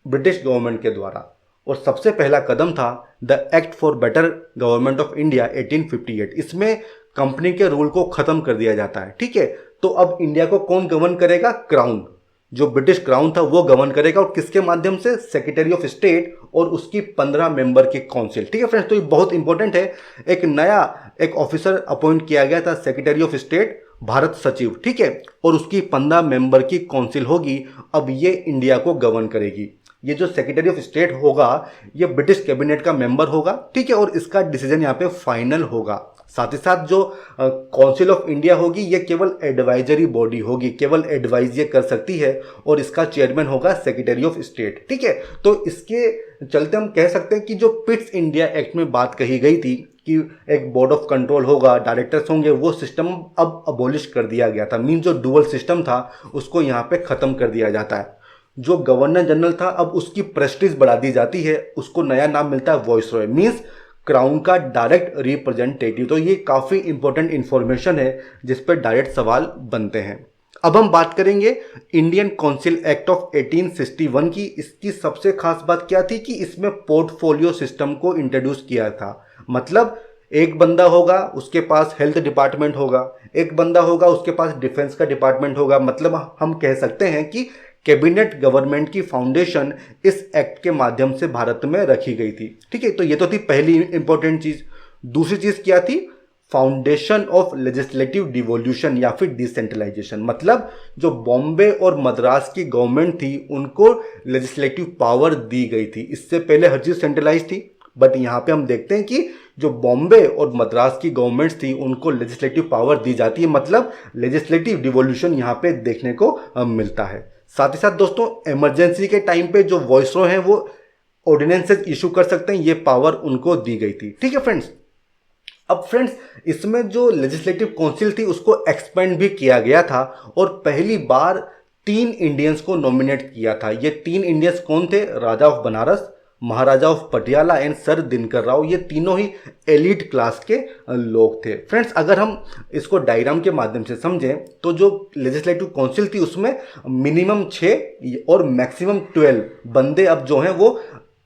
ब्रिटिश गवर्नमेंट के द्वारा, और सबसे पहला कदम था the act for better government of India 1858। इसमें कंपनी के रूल को खत्म कर दिया जाता है। ठीक है, तो अब इंडिया को कौन गवर्न करेगा? क्राउन, जो ब्रिटिश क्राउन था वो गवर्न करेगा, और किसके माध्यम से? सेक्रेटरी ऑफ स्टेट और उसकी 15 मेंबर की काउंसिल। ठीक है फ्रेंड्स, तो ये बहुत इंपॉर्टेंट है। एक नया एक ऑफिसर अपॉइंट किया गया था, सेक्रेटरी ऑफ स्टेट, भारत सचिव, ठीक है, और उसकी 15 मेंबर की काउंसिल होगी। अब ये इंडिया को गवर्न करेगी। ये जो सेक्रेटरी ऑफ स्टेट होगा ये ब्रिटिश कैबिनेट का मेंबर होगा, ठीक है, और इसका डिसीजन यहाँ पे फाइनल होगा। साथ ही साथ जो काउंसिल ऑफ इंडिया होगी ये केवल एडवाइजरी बॉडी होगी, केवल एडवाइज ये कर सकती है, और इसका चेयरमैन होगा सेक्रेटरी ऑफ स्टेट। ठीक है, तो इसके चलते हम कह सकते हैं कि जो पिट्स इंडिया एक्ट में बात कही गई थी कि एक बोर्ड ऑफ कंट्रोल होगा, डायरेक्टर्स होंगे, वो सिस्टम अब अबोलिश कर दिया गया था। मीन जो डुअल सिस्टम था उसको यहाँ पे खत्म कर दिया जाता है। जो गवर्नर जनरल था अब उसकी प्रेस्टीज बढ़ा दी जाती है, उसको नया नाम मिलता है वॉइसरॉय, मीन्स क्राउन का डायरेक्ट रिप्रेजेंटेटिव। तो ये काफ़ी इंपॉर्टेंट इंफॉर्मेशन है जिस पर डायरेक्ट सवाल बनते हैं। अब हम बात करेंगे इंडियन काउंसिल एक्ट ऑफ 1861 की। इसकी सबसे खास बात क्या थी कि इसमें पोर्टफोलियो सिस्टम को इंट्रोड्यूस किया था। मतलब एक बंदा होगा उसके पास हेल्थ डिपार्टमेंट होगा, एक बंदा होगा उसके पास डिफेंस का डिपार्टमेंट होगा। मतलब हम कह सकते हैं कि कैबिनेट गवर्नमेंट की फाउंडेशन इस एक्ट के माध्यम से भारत में रखी गई थी। ठीक है, तो ये तो थी पहली इंपॉर्टेंट चीज। दूसरी चीज क्या थी? फाउंडेशन ऑफ लेजिस्लेटिव डिवोल्यूशन या फिर डिसेंट्रलाइजेशन। मतलब जो बॉम्बे और मद्रास की गवर्नमेंट थी उनको लेजिस्लेटिव पावर दी गई थी। इससे पहले हर चीज सेंट्रलाइज थी, बट यहाँ पे हम देखते हैं कि जो बॉम्बे और मद्रास की गवर्नमेंट्स थी उनको लेजिस्लेटिव पावर दी जाती है। मतलब लेजिस्लेटिव डिवोल्यूशन यहाँ पे देखने को मिलता है। साथ ही साथ दोस्तों इमरजेंसी के टाइम पे जो वॉइसरॉय हैं वो ऑर्डिनेंसेस इशू कर सकते हैं, ये पावर उनको दी गई थी। ठीक है फ्रेंड्स, अब फ्रेंड्स इसमें जो लेजिस्लेटिव काउंसिल थी उसको एक्सपेंड भी किया गया था और पहली बार 3 इंडियंस को नॉमिनेट किया था। ये 3 इंडियंस कौन थे? Raja of Banaras, Maharaja of Patiala and sir Dinkar Rao. ये तीनों ही एलिट क्लास के लोग थे। फ्रेंड्स अगर हम इसको डायग्राम के माध्यम से समझें तो जो लेजिस्लेटिव काउंसिल थी उसमें मिनिमम 6 और मैक्सिमम 12 बंदे अब जो हैं वो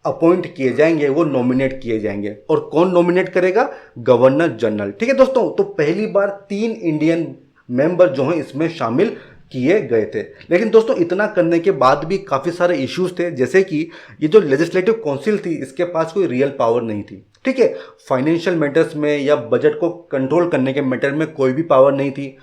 अपॉइंट किए जाएंगे, वो नॉमिनेट किए जाएंगे। और कौन नॉमिनेट करेगा? Governor general. ठीक है दोस्तों, तो पहली बार 3 इंडियन मेंबर जो हैं इसमें शामिल किए गए थे। लेकिन दोस्तों इतना करने के बाद भी काफ़ी सारे इश्यूज थे, जैसे कि ये जो लेजिस्लेटिव काउंसिल थी इसके पास कोई रियल पावर नहीं थी। ठीक है, फाइनेंशियल मैटर्स में या बजट को कंट्रोल करने के मैटर में कोई भी पावर नहीं थी।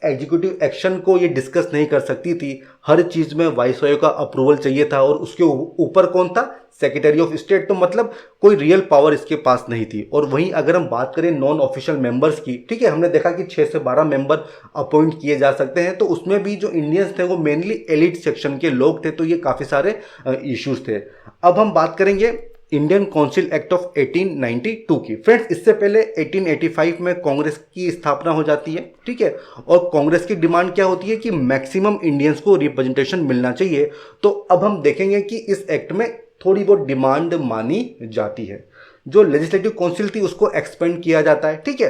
एग्जीक्यूटिव एक्शन को ये डिस्कस नहीं कर सकती थी। हर चीज़ में वाइसरॉय का अप्रूवल चाहिए था और उसके ऊपर कौन था? Secretary of state. तो मतलब कोई रियल पावर इसके पास नहीं थी। और वहीं अगर हम बात करें नॉन ऑफिशियल मेंबर्स की, ठीक है, हमने देखा कि 6 से 12 मेंबर अपॉइंट किए जा सकते हैं, तो उसमें भी जो इंडियंस थे वो मेनली एलिट सेक्शन के लोग थे, तो ये काफ़ी सारे इश्यूज थे। अब हम बात करेंगे इंडियन काउंसिल एक्ट ऑफ 1892 की। फ्रेंड्स इससे पहले 1885 में कांग्रेस की स्थापना हो जाती है। ठीक है, और कांग्रेस की डिमांड क्या होती है कि मैक्सिमम इंडियंस को रिप्रेजेंटेशन मिलना चाहिए। तो अब हम देखेंगे कि इस एक्ट में थोड़ी बहुत डिमांड मानी जाती है। जो लेजिस्लेटिव काउंसिल थी उसको एक्सपेंड किया जाता है। ठीक है,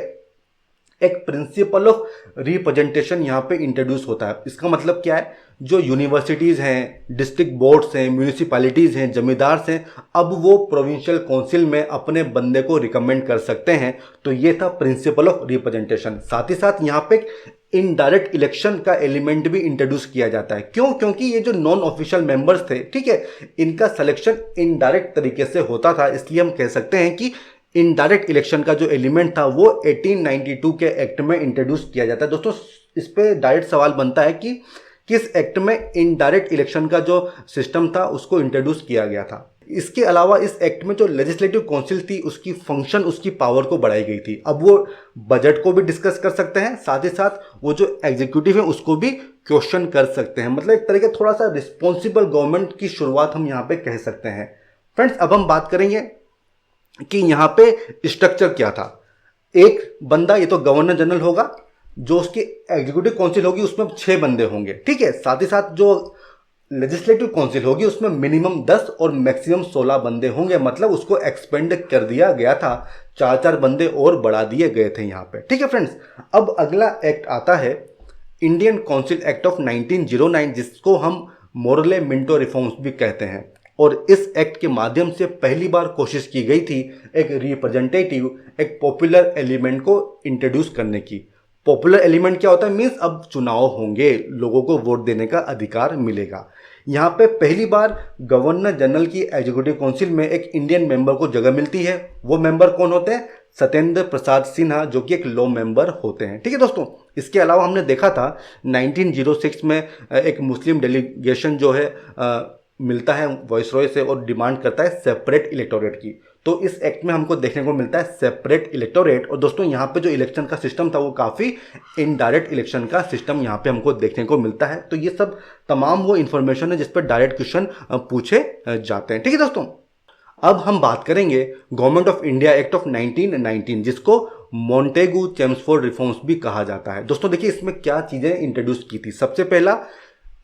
एक प्रिंसिपल ऑफ रिप्रेजेंटेशन यहाँ पे इंट्रोड्यूस होता है। इसका मतलब क्या है, जो यूनिवर्सिटीज़ हैं, डिस्ट्रिक्ट बोर्ड्स हैं, म्यूनिसिपैलिटीज़ हैं, जमींदार्स हैं, अब वो प्रोविंशियल काउंसिल में अपने बंदे को रिकमेंड कर सकते हैं। तो ये था प्रिंसिपल ऑफ रिप्रेजेंटेशन। साथ ही साथ यहाँ पे इनडायरेक्ट इलेक्शन का एलिमेंट भी इंट्रोड्यूस किया जाता है। क्यों? क्योंकि ये जो नॉन ऑफिशियल मेंबर्स थे, ठीक है, इनका सिलेक्शन इनडायरेक्ट तरीके से होता था। इसलिए हम कह सकते हैं कि इनडायरेक्ट इलेक्शन का जो एलिमेंट था वो 1892 के एक्ट में इंट्रोड्यूस किया जाता है। दोस्तों, इस पे डायरेक्ट सवाल बनता है कि किस एक्ट में इनडायरेक्ट इलेक्शन का जो सिस्टम था उसको इंट्रोड्यूस किया गया था। इसके अलावा इस एक्ट में जो लेजिस्लेटिव काउंसिल थी उसकी फंक्शन, उसकी पावर को बढ़ाई गई थी। अब वो बजट को भी डिस्कस कर सकते हैं, साथ ही साथ वो जो एग्जीक्यूटिव है उसको भी क्वेश्चन कर सकते हैं। मतलब एक तरह का थोड़ा सा रिस्पॉन्सिबल गवर्नमेंट की शुरुआत हम यहाँ पे कह सकते हैं। फ्रेंड्स, अब हम बात करेंगे कि यहाँ पे स्ट्रक्चर क्या था। एक बंदा, ये तो गवर्नर जनरल होगा, जो उसकी एग्जीक्यूटिव काउंसिल होगी उसमें 6 बंदे होंगे, ठीक है। साथ ही साथ जो लेजिस्लेटिव काउंसिल होगी उसमें मिनिमम 10 और मैक्सिमम 16 बंदे होंगे। मतलब उसको एक्सपेंड कर दिया गया था, 4 बंदे और बढ़ा दिए गए थे यहाँ पे, ठीक है फ्रेंड्स। अब अगला एक्ट आता है इंडियन काउंसिल एक्ट ऑफ 1909, जिसको हम मोरले मिंटो रिफॉर्म्स भी कहते हैं। और इस एक्ट के माध्यम से पहली बार कोशिश की गई थी एक रिप्रेजेंटेटिव, एक पॉपुलर एलिमेंट को इंट्रोड्यूस करने की। पॉपुलर एलिमेंट क्या होता है? मीन्स अब चुनाव होंगे, लोगों को वोट देने का अधिकार मिलेगा। यहाँ पे पहली बार गवर्नर जनरल की एग्जीक्यूटिव काउंसिल में एक इंडियन मेंबर को जगह मिलती है। वो मेंबर कौन होते हैं? सत्येंद्र प्रसाद सिन्हा, जो कि एक लॉ मेंबर होते हैं, ठीक है दोस्तों। इसके अलावा हमने देखा था 1906 में एक मुस्लिम डेलीगेशन जो है मिलता है वाइसरॉय से और डिमांड करता है सेपरेट इलेक्टोरेट की। तो इस एक्ट में हमको देखने को मिलता है सेपरेट इलेक्टोरेट। और दोस्तों, यहाँ पे जो इलेक्शन का सिस्टम था वो काफ़ी इनडायरेक्ट इलेक्शन का सिस्टम यहाँ पे हमको देखने को मिलता है। तो ये सब तमाम वो इन्फॉर्मेशन है जिस पर डायरेक्ट क्वेश्चन पूछे जाते हैं, ठीक है दोस्तों। अब हम बात करेंगे government of India act of 1919, जिसको मॉन्टेगू चेम्सफोर्ड रिफॉर्म्स भी कहा जाता है। दोस्तों देखिए, इसमें क्या चीज़ें इंट्रोड्यूस की थी। सबसे पहला,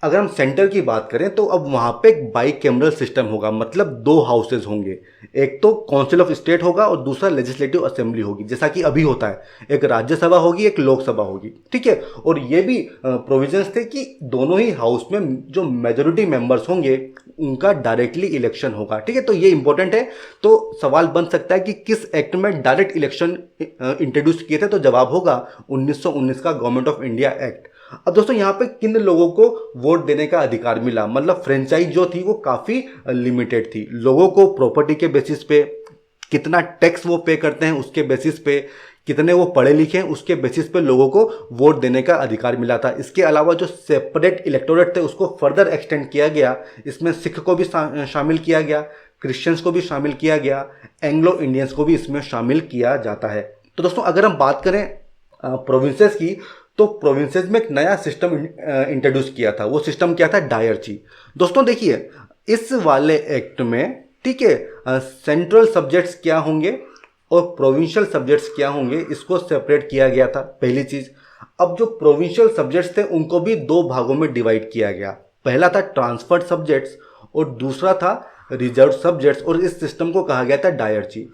अगर हम सेंटर की बात करें तो अब वहाँ पे एक बाइकैमरल सिस्टम होगा, मतलब 2 हाउसेज होंगे। एक तो काउंसिल ऑफ स्टेट होगा और दूसरा लेजिस्लेटिव असेंबली होगी, जैसा कि अभी होता है। एक राज्यसभा होगी, एक लोकसभा होगी, ठीक है। और ये भी प्रोविजंस थे कि दोनों ही हाउस में जो मेजोरिटी मेंबर्स होंगे उनका डायरेक्टली इलेक्शन होगा, ठीक है। तो ये इंपॉर्टेंट है। तो सवाल बन सकता है कि किस एक्ट में डायरेक्ट इलेक्शन इंट्रोड्यूस किए थे, तो जवाब होगा 1919 का गवर्नमेंट ऑफ इंडिया एक्ट। अब दोस्तों, यहाँ पे किन लोगों को वोट देने का अधिकार मिला? मतलब फ्रेंचाइज जो थी वो काफ़ी लिमिटेड थी। लोगों को प्रॉपर्टी के बेसिस पे, कितना टैक्स वो पे करते हैं उसके बेसिस पे, कितने वो पढ़े लिखे हैं उसके बेसिस पे लोगों को वोट देने का अधिकार मिला था। इसके अलावा जो सेपरेट इलेक्टोरेट थे उसको फर्दर एक्सटेंड किया गया। इसमें सिख को भी शामिल किया गया, क्रिश्चियंस को भी शामिल किया गया, एंग्लो इंडियंस को भी इसमें शामिल किया जाता है। तो दोस्तों, अगर हम बात करें प्रोविंसेस की, तो प्रोविंसेस में एक नया सिस्टम इंट्रोड्यूस किया था। वो सिस्टम क्या था? डायरची। दोस्तों देखिए, इस वाले एक्ट में, ठीक है, सेंट्रल सब्जेक्ट्स क्या होंगे और प्रोविंशियल सब्जेक्ट्स क्या होंगे, इसको सेपरेट किया गया था, पहली चीज़। अब जो प्रोविंशियल सब्जेक्ट्स थे उनको भी 2 भागों में डिवाइड किया गया। पहला था ट्रांसफर्ड सब्जेक्ट्स और दूसरा था रिजर्व सब्जेक्ट्स, और इस सिस्टम को कहा गया था डायरची।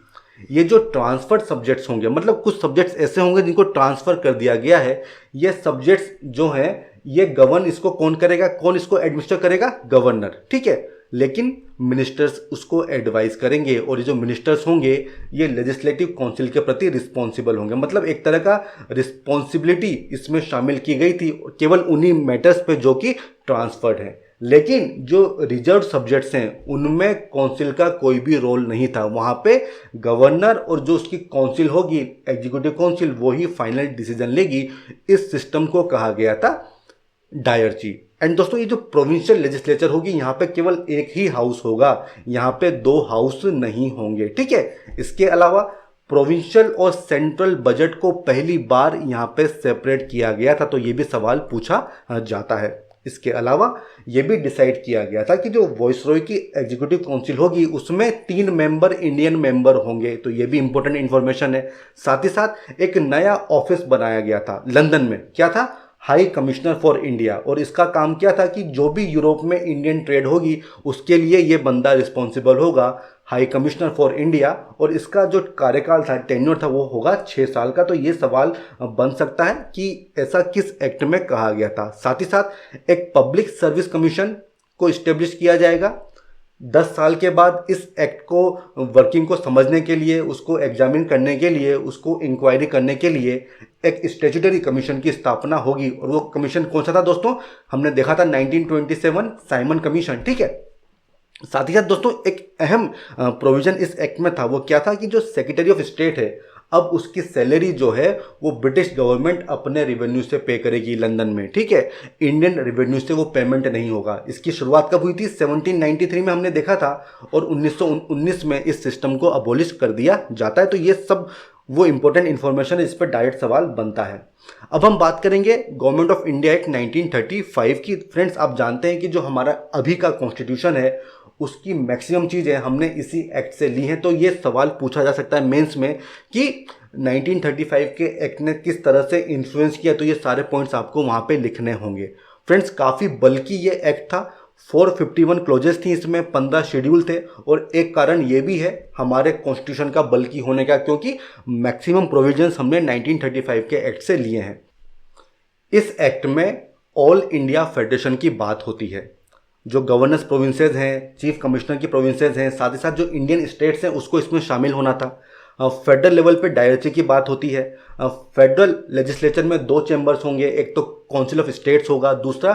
ये जो ट्रांसफर्ड सब्जेक्ट्स होंगे, मतलब कुछ सब्जेक्ट्स ऐसे होंगे जिनको ट्रांसफर कर दिया गया है। ये सब्जेक्ट्स जो हैं ये गवर्न इसको कौन करेगा, कौन इसको एडमिनिस्टर करेगा? गवर्नर, ठीक है। लेकिन मिनिस्टर्स उसको एडवाइस करेंगे, और ये जो मिनिस्टर्स होंगे ये लेजिस्लेटिव काउंसिल के प्रति रिस्पॉन्सिबल होंगे। मतलब एक तरह का रिस्पॉन्सिबिलिटी इसमें शामिल की गई थी केवल उन्हीं मैटर्स पे जो कि ट्रांसफर्ड है। लेकिन जो रिजर्व सब्जेक्ट्स हैं उनमें काउंसिल का कोई भी रोल नहीं था। वहाँ पे गवर्नर और जो उसकी काउंसिल होगी, एग्जीक्यूटिव काउंसिल, वो ही फाइनल डिसीजन लेगी। इस सिस्टम को कहा गया था डायरची। एंड दोस्तों, ये जो प्रोविंशियल लेजिस्लेचर होगी यहाँ पे केवल एक ही हाउस होगा, यहाँ पे 2 हाउस नहीं होंगे, ठीक है। इसके अलावा प्रोविंशियल और सेंट्रल बजट को पहली बार यहाँ पे सेपरेट किया गया था, तो ये भी सवाल पूछा जाता है। इसके अलावा ये भी डिसाइड किया गया था कि जो वॉइसरॉय की एग्जीक्यूटिव काउंसिल होगी उसमें 3 मेंबर इंडियन मेंबर होंगे, तो ये भी इंपॉर्टेंट इंफॉर्मेशन है। साथ ही साथ एक नया ऑफिस बनाया गया था लंदन में, क्या था? High commissioner for India. और इसका काम क्या था कि जो भी यूरोप में इंडियन ट्रेड होगी उसके लिए ये बंदा रिस्पॉन्सिबल होगा। हाई कमिश्नर फॉर इंडिया, और इसका जो कार्यकाल था, टेन्योर था, वो होगा 6 साल का। तो ये सवाल बन सकता है कि ऐसा किस एक्ट में कहा गया था। साथ ही साथ एक पब्लिक सर्विस कमीशन को इस्टेब्लिश किया जाएगा। 10 साल के बाद इस एक्ट को वर्किंग को समझने के लिए, उसको एग्जामिन करने के लिए, उसको इंक्वायरी करने के लिए एक स्टैट्यूटरी कमीशन की स्थापना होगी। और वो कमीशन कौन सा था दोस्तों? हमने देखा था 1927 साइमन कमीशन, ठीक है। साथ ही साथ दोस्तों एक अहम प्रोविजन इस एक्ट में था, वो क्या था कि जो सेक्रेटरी ऑफ स्टेट है, अब उसकी सैलरी जो है वो ब्रिटिश गवर्नमेंट अपने रेवेन्यू से पे करेगी लंदन में, ठीक है। इंडियन रेवेन्यू से वो पेमेंट नहीं होगा। इसकी शुरुआत कब हुई थी? 1793 में हमने देखा था, और 1919 में इस सिस्टम को अबोलिश कर दिया जाता है। तो ये सब वो इंपॉर्टेंट इंफॉर्मेशन है, इस पर डायरेक्ट सवाल बनता है। अब हम बात करेंगे गवर्नमेंट ऑफ इंडिया एक्ट 1935 की। फ्रेंड्स, आप जानते हैं कि जो हमारा अभी का कॉन्स्टिट्यूशन है उसकी मैक्सिमम चीज़ें हमने इसी एक्ट से ली हैं। तो ये सवाल पूछा जा सकता है मेंस में कि 1935 के एक्ट ने किस तरह से इन्फ्लुएंस किया। तो ये सारे पॉइंट्स आपको वहाँ पे लिखने होंगे। फ्रेंड्स, काफ़ी बल्कि ये एक्ट था। 451 क्लोजेस थी इसमें, 15 शेड्यूल थे, और एक कारण ये भी है हमारे कॉन्स्टिट्यूशन का बल्कि होने का, क्योंकि मैक्सिमम प्रोविजंस हमने 1935 के एक्ट से लिए हैं। इस एक्ट में ऑल इंडिया फेडरेशन की बात होती है। जो गवर्नर्स प्रोविंसेस हैं, चीफ कमिश्नर की प्रोविंसेस हैं, साथ ही साथ जो इंडियन स्टेट्स हैं उसको इसमें शामिल होना था। फेडरल लेवल पे डायरेक्टरी की बात होती है। फेडरल लेजिस्लेचर में 2 चैम्बर्स होंगे, एक तो काउंसिल ऑफ स्टेट्स होगा, दूसरा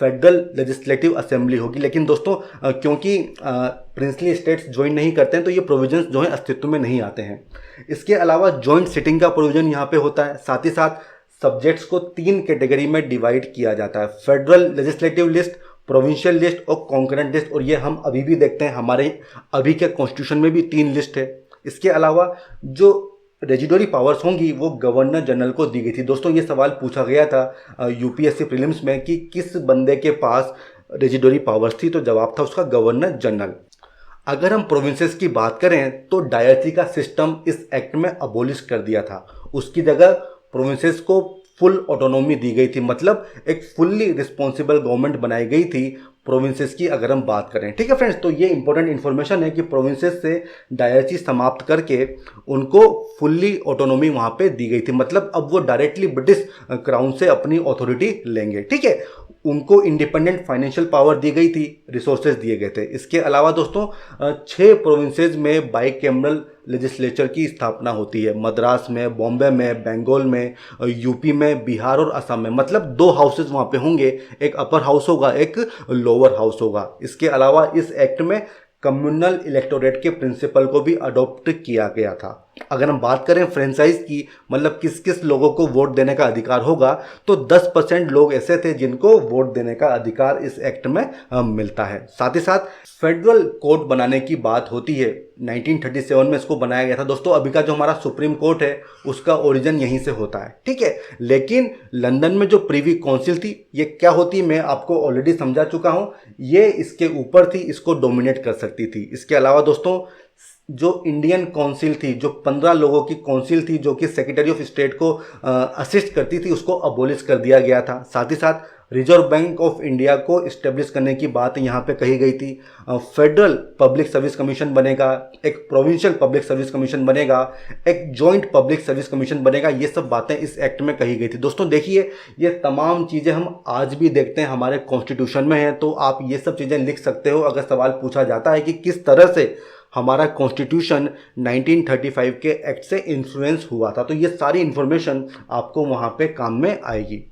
फेडरल लेजिस्लेटिव असेंबली होगी। लेकिन दोस्तों क्योंकि प्रिंसली स्टेट्स ज्वाइन नहीं करते हैं तो ये प्रोविजंस जो हैं अस्तित्व में नहीं आते हैं। इसके अलावा जॉइंट सिटिंग का प्रोविजन यहाँ पे होता है। साथ ही साथ सब्जेक्ट्स को 3 कैटेगरी में डिवाइड किया जाता है: federal legislative list, provincial list और कॉन्करेंट लिस्ट। और ये हम अभी भी देखते हैं, हमारे अभी के कॉन्स्टिट्यूशन में भी 3 लिस्ट है। इसके अलावा जो रेजिडोरी पावर्स होंगी वो गवर्नर जनरल को दी गई थी। दोस्तों ये सवाल पूछा गया था यूपीएससी प्रीलिम्स में कि किस बंदे के पास रेजिडोरी पावर्स थी, तो जवाब था उसका गवर्नर जनरल। अगर हम प्रोविंसेस की बात करें तो डायरेक्टरी का सिस्टम इस एक्ट में अबोलिश कर दिया था। उसकी जगह प्रोविंसेस को फुल ऑटोनॉमी दी गई थी, मतलब एक फुल्ली रिस्पॉन्सिबल गवर्नमेंट बनाई गई थी प्रोविंसेस की अगर हम बात करें। ठीक है फ्रेंड्स, तो ये इंपॉर्टेंट इन्फॉर्मेशन है कि प्रोविंसेस से डायरेक्टरी समाप्त करके उनको फुल्ली ऑटोनॉमी वहाँ पे दी गई थी, मतलब अब वो डायरेक्टली ब्रिटिश क्राउन से अपनी अथॉरिटी लेंगे। ठीक है, उनको इंडिपेंडेंट फाइनेंशियल पावर दी गई थी, रिसोर्सेज दिए गए थे। इसके अलावा दोस्तों 6 प्रोविंसेस में बाइकैमरल लेजिस्लेचर की स्थापना होती है: मद्रास में, बॉम्बे में, बंगाल में, यूपी में, बिहार और असम में। मतलब 2 हाउसेज वहाँ पे होंगे, एक अपर हाउस होगा, एक लोअर हाउस होगा। इसके अलावा इस एक्ट में कम्युनल इलेक्टोरेट के प्रिंसिपल को भी अडॉप्ट किया गया था। अगर हम बात करें फ्रेंचाइज की, मतलब किस किस लोगों को वोट देने का अधिकार होगा, तो 10% लोग ऐसे थे जिनको वोट देने का अधिकार इस एक्ट में मिलता है। साथ ही साथ फेडरल कोर्ट बनाने की बात होती है। 1937 में इसको बनाया गया था। दोस्तों अभी का जो हमारा सुप्रीम कोर्ट है उसका ओरिजिन यहीं से होता है। ठीक है, लेकिन लंदन में जो प्रीवी काउंसिल थी ये क्या होती, मैं आपको ऑलरेडी समझा चुका हूँ। ये इसके ऊपर थी, इसको डोमिनेट कर सकती थी। इसके अलावा दोस्तों जो इंडियन काउंसिल थी, जो 15 लोगों की काउंसिल थी जो कि सेक्रेटरी ऑफ स्टेट को असिस्ट करती थी, उसको अबोलिश कर दिया गया था। साथ ही साथ रिजर्व बैंक ऑफ इंडिया को इस्टेब्लिश करने की बात यहाँ पे कही गई थी। फेडरल पब्लिक सर्विस कमीशन बनेगा, एक प्रोविंशियल पब्लिक सर्विस कमीशन बनेगा, एक जॉइंट पब्लिक सर्विस कमीशन बनेगा। ये सब बातें इस एक्ट में कही गई थी। दोस्तों देखिए, ये तमाम चीज़ें हम आज भी देखते हैं हमारे कॉन्स्टिट्यूशन में हैं, तो आप ये सब चीज़ें लिख सकते हो अगर सवाल पूछा जाता है कि किस तरह से हमारा कॉन्स्टिट्यूशन 1935 के एक्ट से इन्फ्लुएंस हुआ था। तो ये सारी इंफॉर्मेशन आपको वहाँ पे काम में आएगी।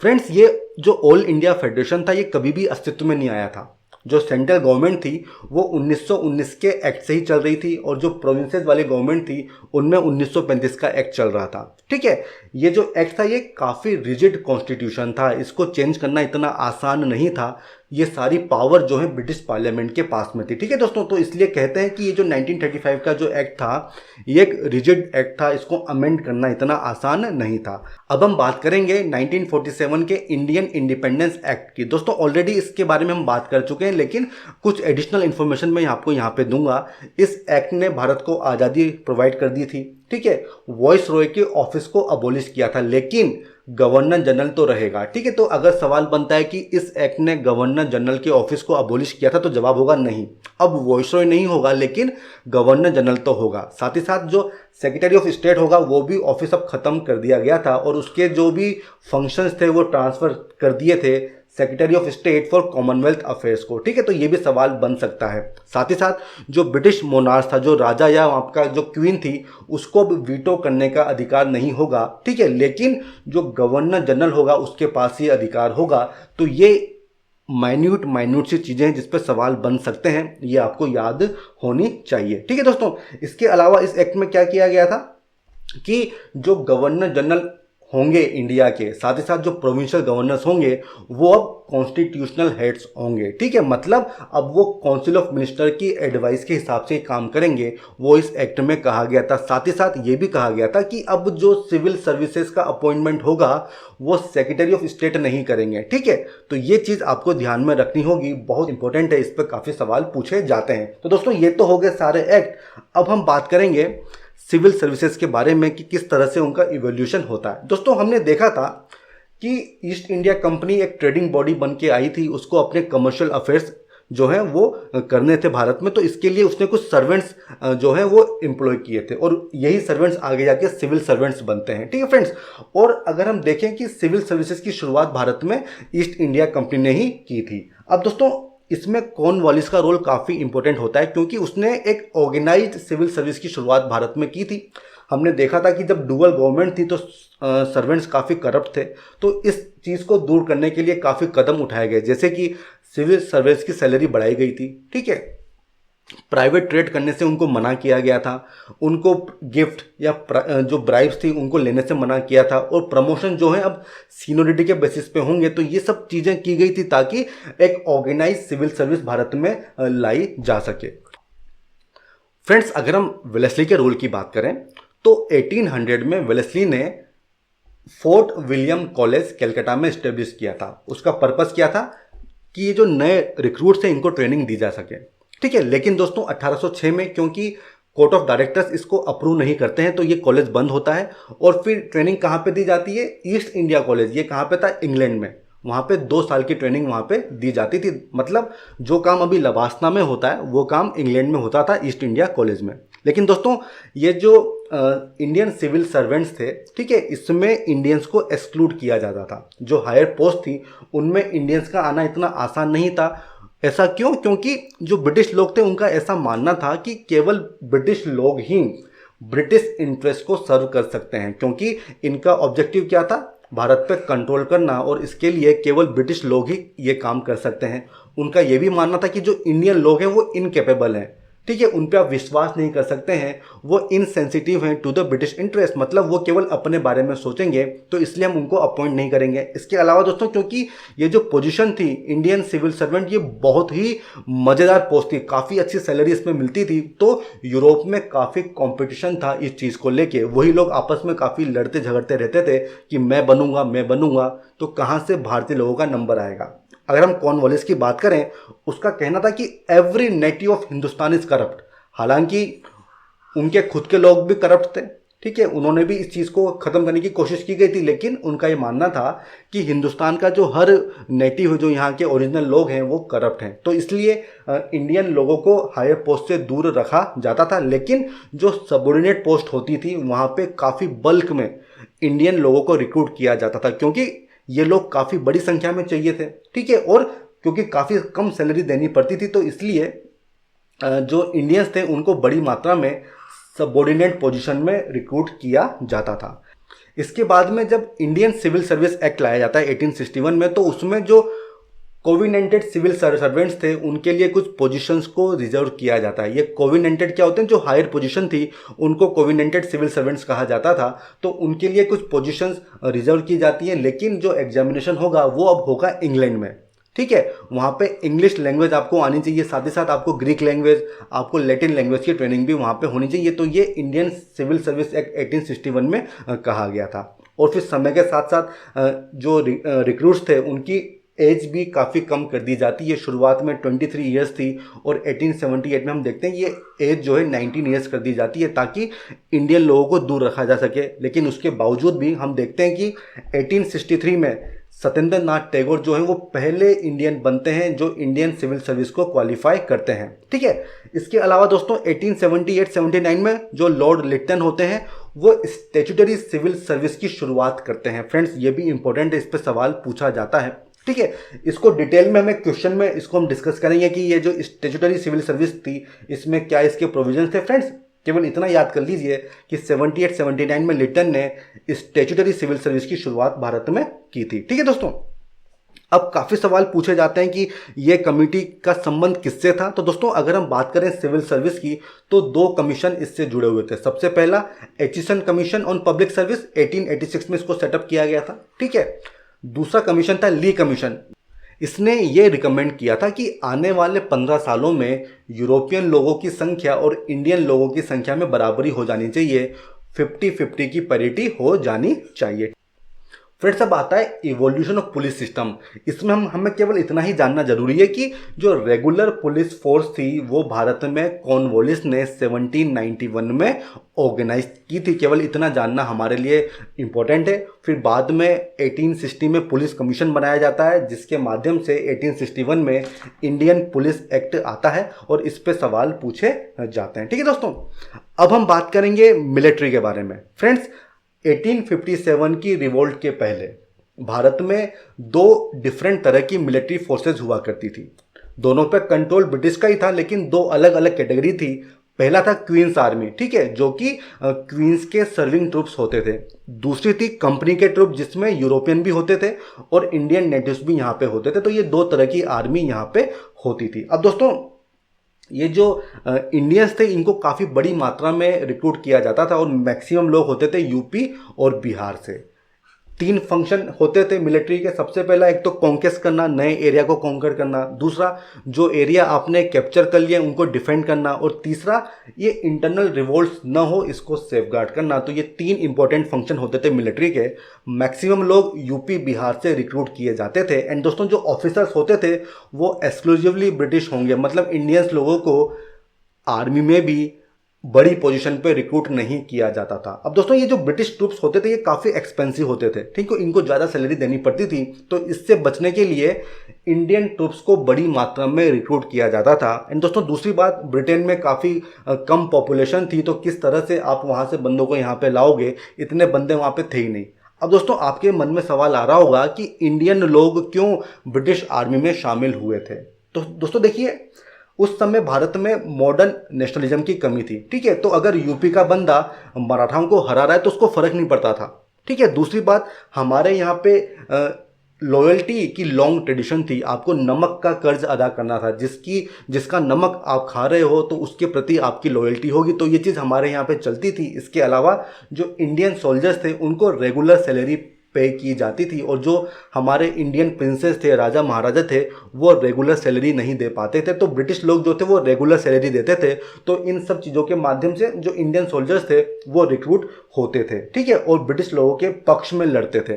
फ्रेंड्स, ये जो ऑल इंडिया फेडरेशन था ये कभी भी अस्तित्व में नहीं आया था। जो सेंट्रल गवर्नमेंट थी वो 1919 के एक्ट से ही चल रही थी, और जो प्रोविंसेस वाली गवर्नमेंट थी उनमें 1935 का एक्ट चल रहा था। ठीक है, ये जो एक्ट था ये काफ़ी रिजिड कॉन्स्टिट्यूशन था, इसको चेंज करना इतना आसान नहीं था। ये सारी पावर जो है ब्रिटिश पार्लियामेंट के पास में थी। ठीक है दोस्तों, तो इसलिए कहते हैं कि ये जो 1935 का जो एक्ट था ये एक रिजिड एक्ट था, इसको अमेंड करना इतना आसान नहीं था। अब हम बात करेंगे 1947 के इंडियन इंडिपेंडेंस एक्ट की। दोस्तों ऑलरेडी इसके बारे में हम बात कर चुके हैं, लेकिन कुछ एडिशनल इन्फॉर्मेशन मैं आपको यहाँ पे दूंगा। इस एक्ट ने भारत को आज़ादी प्रोवाइड कर दी थी। ठीक है, वॉइस रॉय के ऑफिस को अबोलिश किया था, लेकिन गवर्नर जनरल तो रहेगा। ठीक है, तो अगर सवाल बनता है कि इस एक्ट ने गवर्नर जनरल के ऑफिस को अबोलिश किया था, तो जवाब होगा नहीं। अब वॉइसरॉय नहीं होगा, लेकिन गवर्नर जनरल तो होगा। साथ ही साथ जो सेक्रेटरी ऑफ स्टेट होगा वो भी ऑफिस अब खत्म कर दिया गया था और उसके जो भी फंक्शंस थे वो ट्रांसफर कर दिए थे secretary of state for Commonwealth affairs को। ठीक है, तो ये भी सवाल बन सकता है। साथ ही साथ जो ब्रिटिश मोनार्च था, जो राजा या आपका जो क्वीन थी, उसको भी वीटो करने का अधिकार नहीं होगा। ठीक है, लेकिन जो गवर्नर जनरल होगा उसके पास ये अधिकार होगा। तो ये माइन्यूट सी चीज़ें हैं जिस पर सवाल बन सकते हैं, ये आपको याद होनी चाहिए। ठीक है दोस्तों, इसके अलावा इस एक्ट में क्या किया गया था कि जो गवर्नर जनरल होंगे इंडिया के, साथ ही साथ जो प्रोविंशियल गवर्नर्स होंगे वो अब कॉन्स्टिट्यूशनल हेड्स होंगे। ठीक है, मतलब अब वो काउंसिल ऑफ मिनिस्टर की एडवाइस के हिसाब से काम करेंगे, वो इस एक्ट में कहा गया था। साथ ही साथ ये भी कहा गया था कि अब जो सिविल सर्विसेज का अपॉइंटमेंट होगा वो सेक्रेटरी ऑफ स्टेट नहीं करेंगे। ठीक है, तो ये चीज़ आपको ध्यान में रखनी होगी, बहुत इंपॉर्टेंट है, इस पर काफ़ी सवाल पूछे जाते हैं। तो दोस्तों ये तो हो गए सारे एक्ट। अब हम बात करेंगे सिविल सर्विसेज के बारे में कि किस तरह से उनका इवोल्यूशन होता है। दोस्तों हमने देखा था कि ईस्ट इंडिया कंपनी एक ट्रेडिंग बॉडी बन के आई थी, उसको अपने कमर्शियल अफेयर्स जो हैं वो करने थे भारत में, तो इसके लिए उसने कुछ सर्वेंट्स जो हैं वो एम्प्लॉय किए थे और यही सर्वेंट्स आगे जाके सिविल सर्वेंट्स बनते हैं। ठीक है फ्रेंड्स, और अगर हम देखें कि सिविल सर्विसेज की शुरुआत भारत में ईस्ट इंडिया कंपनी ने ही की थी। अब दोस्तों इसमें कॉर्नवालिस का रोल काफ़ी इंपॉर्टेंट होता है, क्योंकि उसने एक ऑर्गेनाइज्ड सिविल सर्विस की शुरुआत भारत में की थी। हमने देखा था कि जब डुअल गवर्नमेंट थी तो सर्वेंट्स काफ़ी करप्ट थे, तो इस चीज़ को दूर करने के लिए काफ़ी कदम उठाए गए, जैसे कि सिविल सर्वेंट्स की सैलरी बढ़ाई गई थी। ठीक है, प्राइवेट ट्रेड करने से उनको मना किया गया था, उनको गिफ्ट या जो ब्राइब्स थी उनको लेने से मना किया था, और प्रमोशन जो है अब सीनियरिटी के बेसिस पे होंगे। तो ये सब चीज़ें की गई थी ताकि एक ऑर्गेनाइज सिविल सर्विस भारत में लाई जा सके। फ्रेंड्स, अगर हम वेलेस्ली के रोल की बात करें तो 1800 में वेलेस्ली ने फोर्ट विलियम कॉलेज कलकत्ता में स्टेब्लिश किया था। उसका पर्पस क्या था कि ये जो नए रिक्रूट्स हैं इनको ट्रेनिंग दी जा सके। ठीक है, लेकिन दोस्तों 1806 में क्योंकि कोर्ट ऑफ डायरेक्टर्स इसको अप्रूव नहीं करते हैं तो ये कॉलेज बंद होता है, और फिर ट्रेनिंग कहाँ पे दी जाती है? East India college. ये कहाँ पे था? इंग्लैंड में। वहाँ पे 2 साल की ट्रेनिंग वहाँ पे दी जाती थी। मतलब जो काम अभी लबासना में होता है वो काम इंग्लैंड में होता था ईस्ट इंडिया कॉलेज में। लेकिन दोस्तों ये जो इंडियन सिविल सर्वेंट्स थे, ठीक है, इसमें इंडियंस को एक्सक्लूड किया जाता था। जो हायर पोस्ट थी उनमें इंडियंस का आना इतना आसान नहीं था। ऐसा क्यों? क्योंकि जो ब्रिटिश लोग थे उनका ऐसा मानना था कि केवल ब्रिटिश लोग ही ब्रिटिश इंटरेस्ट को सर्व कर सकते हैं, क्योंकि इनका ऑब्जेक्टिव क्या था? भारत पे कंट्रोल करना, और इसके लिए केवल ब्रिटिश लोग ही ये काम कर सकते हैं। उनका ये भी मानना था कि जो इंडियन लोग हैं वो इनकेपेबल हैं। ठीक है, उन पर आप विश्वास नहीं कर सकते हैं, वो इनसेंसिटिव हैं टू द ब्रिटिश इंटरेस्ट, मतलब वो केवल अपने बारे में सोचेंगे, तो इसलिए हम उनको अपॉइंट नहीं करेंगे। इसके अलावा दोस्तों क्योंकि ये जो पोजीशन थी इंडियन सिविल सर्वेंट, ये बहुत ही मज़ेदार पोस्ट थी, काफ़ी अच्छी सैलरी इसमें मिलती थी, तो यूरोप में काफ़ी कॉम्पिटिशन था इस चीज़ को लेके। वही लोग आपस में काफ़ी लड़ते झगड़ते रहते थे कि मैं बनूंगा, तो कहाँ से भारतीय लोगों का नंबर आएगा। अगर हम कॉर्नवालिस की बात करें, उसका कहना था कि every native of Hindustan is corrupt. हालांकि उनके खुद के लोग भी करप्ट थे, ठीक है, उन्होंने भी इस चीज़ को ख़त्म करने की कोशिश की गई थी, लेकिन उनका ये मानना था कि हिंदुस्तान का जो हर नेटिव, जो यहाँ के ओरिजिनल लोग हैं वो करप्ट हैं, तो इसलिए इंडियन लोगों को हायर पोस्ट से दूर रखा जाता था। लेकिन जो सबऑर्डिनेट पोस्ट होती थी वहाँ पे काफ़ी बल्क में इंडियन लोगों को रिक्रूट किया जाता था, क्योंकि ये लोग काफ़ी बड़ी संख्या में चाहिए थे। ठीक है, और क्योंकि काफ़ी कम सैलरी देनी पड़ती थी, तो इसलिए जो इंडियंस थे उनको बड़ी मात्रा में सबऑर्डिनेट पोजीशन में रिक्रूट किया जाता था। इसके बाद में जब इंडियन सिविल सर्विस एक्ट लाया जाता है 1861 में, तो उसमें जो कोविनेंटेड सिविल सर्वेंट्स थे उनके लिए कुछ पोजीशंस को रिजर्व किया जाता है। ये कोविनेंटेड क्या होते हैं? जो हायर पोजीशन थी उनको कोविनेंटेड सिविल सर्वेंट्स कहा जाता था, तो उनके लिए कुछ पोजीशंस रिजर्व की जाती हैं। लेकिन जो एग्जामिनेशन होगा वो अब होगा इंग्लैंड में। ठीक है, वहाँ पे इंग्लिश लैंग्वेज आपको आनी चाहिए, साथ ही साथ आपको ग्रीक लैंग्वेज, आपको लैटिन लैंग्वेज की ट्रेनिंग भी वहाँ पे होनी चाहिए। तो ये इंडियन सिविल सर्विस एक्ट 1861 में कहा गया था। और फिर समय के साथ साथ जो रिक्रूट्स थे उनकी एज भी काफ़ी कम कर दी जाती है। शुरुआत में 23 ईयर्स थी और 1878 में हम देखते हैं ये एज जो है 19 ईयर्स कर दी जाती है ताकि इंडियन लोगों को दूर रखा जा सके। लेकिन उसके बावजूद भी हम देखते हैं कि 1863 में सत्येंद्र नाथ टैगोर जो है वो पहले इंडियन बनते हैं जो इंडियन सिविल सर्विस को क्वालिफाई करते हैं। ठीक है, इसके अलावा दोस्तों 1878-79 में जो लॉर्ड लिटन होते हैं वो स्टैट्यूटरी सिविल सर्विस की शुरुआत करते हैं। फ्रेंड्स, ये भी इंपॉर्टेंट है, इस पर सवाल पूछा जाता है। ठीक है, इसको डिटेल में हमें क्वेश्चन में इसको हम डिस्कस करेंगे कि ये जो स्टैट्यूटरी सिविल सर्विस थी इसमें क्या इसके प्रोविजंस थे। फ्रेंड्स, केवल इतना याद कर लीजिए कि 78-79 में लिटन ने स्टैट्यूटरी सिविल सर्विस की शुरुआत भारत में की थी। ठीक है दोस्तों, अब काफ़ी सवाल पूछे जाते हैं कि ये कमेटी का संबंध किससे था। तो दोस्तों अगर हम बात करें सिविल सर्विस की तो दो कमीशन इससे जुड़े हुए थे। सबसे पहला Aitchison commission on public service 1886 में इसको सेटअप किया गया था। ठीक है, दूसरा कमीशन था ली कमीशन। इसने ये रिकमेंड किया था कि आने वाले 15 सालों में यूरोपियन लोगों की संख्या और इंडियन लोगों की संख्या में बराबरी हो जानी चाहिए, 50-50 की पैरिटी हो जानी चाहिए। फ्रेंड्स, अब आता है इवोल्यूशन ऑफ पुलिस सिस्टम। इसमें हमें केवल इतना ही जानना जरूरी है कि जो रेगुलर पुलिस फोर्स थी वो भारत में कॉर्नवालिस ने 1791 में ऑर्गेनाइज की थी। केवल इतना जानना हमारे लिए इंपॉर्टेंट है। फिर बाद में 1860 में पुलिस कमीशन बनाया जाता है जिसके माध्यम से 1861 में इंडियन पुलिस एक्ट आता है और इस पे सवाल पूछे जाते हैं। ठीक है दोस्तों, अब हम बात करेंगे मिलिट्री के बारे में। फ्रेंड्स, 1857 की रिवोल्ट के पहले भारत में दो डिफरेंट तरह की मिलिट्री फोर्सेस हुआ करती थी। दोनों पे कंट्रोल ब्रिटिश का ही था लेकिन दो अलग अलग कैटेगरी थी। पहला था क्वींस आर्मी, ठीक है, जो कि क्वींस के सर्विंग ट्रूप्स होते थे। दूसरी थी कंपनी के ट्रूप जिसमें यूरोपियन भी होते थे और इंडियन नेटिव्स भी यहाँ पे होते थे। तो ये दो तरह की आर्मी यहाँ पे होती थी। अब दोस्तों ये जो इंडियंस थे इनको काफ़ी बड़ी मात्रा में रिक्रूट किया जाता था और मैक्सिमम लोग होते थे यूपी और बिहार से। तीन फंक्शन होते थे मिलिट्री के। सबसे पहला एक तो कॉन्केस्ट करना, नए एरिया को कॉन्कर करना। दूसरा, जो एरिया आपने कैप्चर कर लिए उनको डिफेंड करना। और तीसरा, ये इंटरनल रिवोल्ट्स ना हो इसको सेफगार्ड करना। तो ये तीन इंपॉर्टेंट फंक्शन होते थे मिलिट्री के। मैक्सिमम लोग यूपी बिहार से रिक्रूट किए जाते थे। एंड दोस्तों जो ऑफिसर्स होते थे वो एक्सक्लूसिवली ब्रिटिश होंगे, मतलब इंडियंस लोगों को आर्मी में भी बड़ी पोजीशन पे रिक्रूट नहीं किया जाता था। अब दोस्तों ये जो ब्रिटिश ट्रूप्स होते थे ये काफ़ी एक्सपेंसिव होते थे, ठीक है, इनको ज़्यादा सैलरी देनी पड़ती थी। तो इससे बचने के लिए इंडियन ट्रूप्स को बड़ी मात्रा में रिक्रूट किया जाता था। एंड दोस्तों दूसरी बात, ब्रिटेन में काफ़ी कम पॉपुलेशन थी, तो किस तरह से आप वहाँ से बंदों को यहाँ पे लाओगे, इतने बंदे वहाँ पे थे ही नहीं। अब दोस्तों आपके मन में सवाल आ रहा होगा कि इंडियन लोग क्यों ब्रिटिश आर्मी में शामिल हुए थे। तो दोस्तों देखिए, उस समय भारत में मॉडर्न नेशनलिज्म की कमी थी, ठीक है। तो अगर यूपी का बंदा मराठाओं को हरा रहा है तो उसको फर्क नहीं पड़ता था, ठीक है। दूसरी बात, हमारे यहाँ पे लॉयल्टी की लॉन्ग ट्रेडिशन थी। आपको नमक का कर्ज अदा करना था, जिसका नमक आप खा रहे हो तो उसके प्रति आपकी लॉयल्टी होगी। तो ये चीज़ हमारे यहाँ पे चलती थी। इसके अलावा जो इंडियन सोल्जर्स थे उनको रेगुलर सैलरी पे की जाती थी और जो हमारे इंडियन प्रिंसेस थे, राजा महाराजा थे, वो रेगुलर सैलरी नहीं दे पाते थे। तो ब्रिटिश लोग जो थे वो रेगुलर सैलरी देते थे। तो इन सब चीज़ों के माध्यम से जो इंडियन सोल्जर्स थे वो रिक्रूट होते थे, ठीक है, और ब्रिटिश लोगों के पक्ष में लड़ते थे।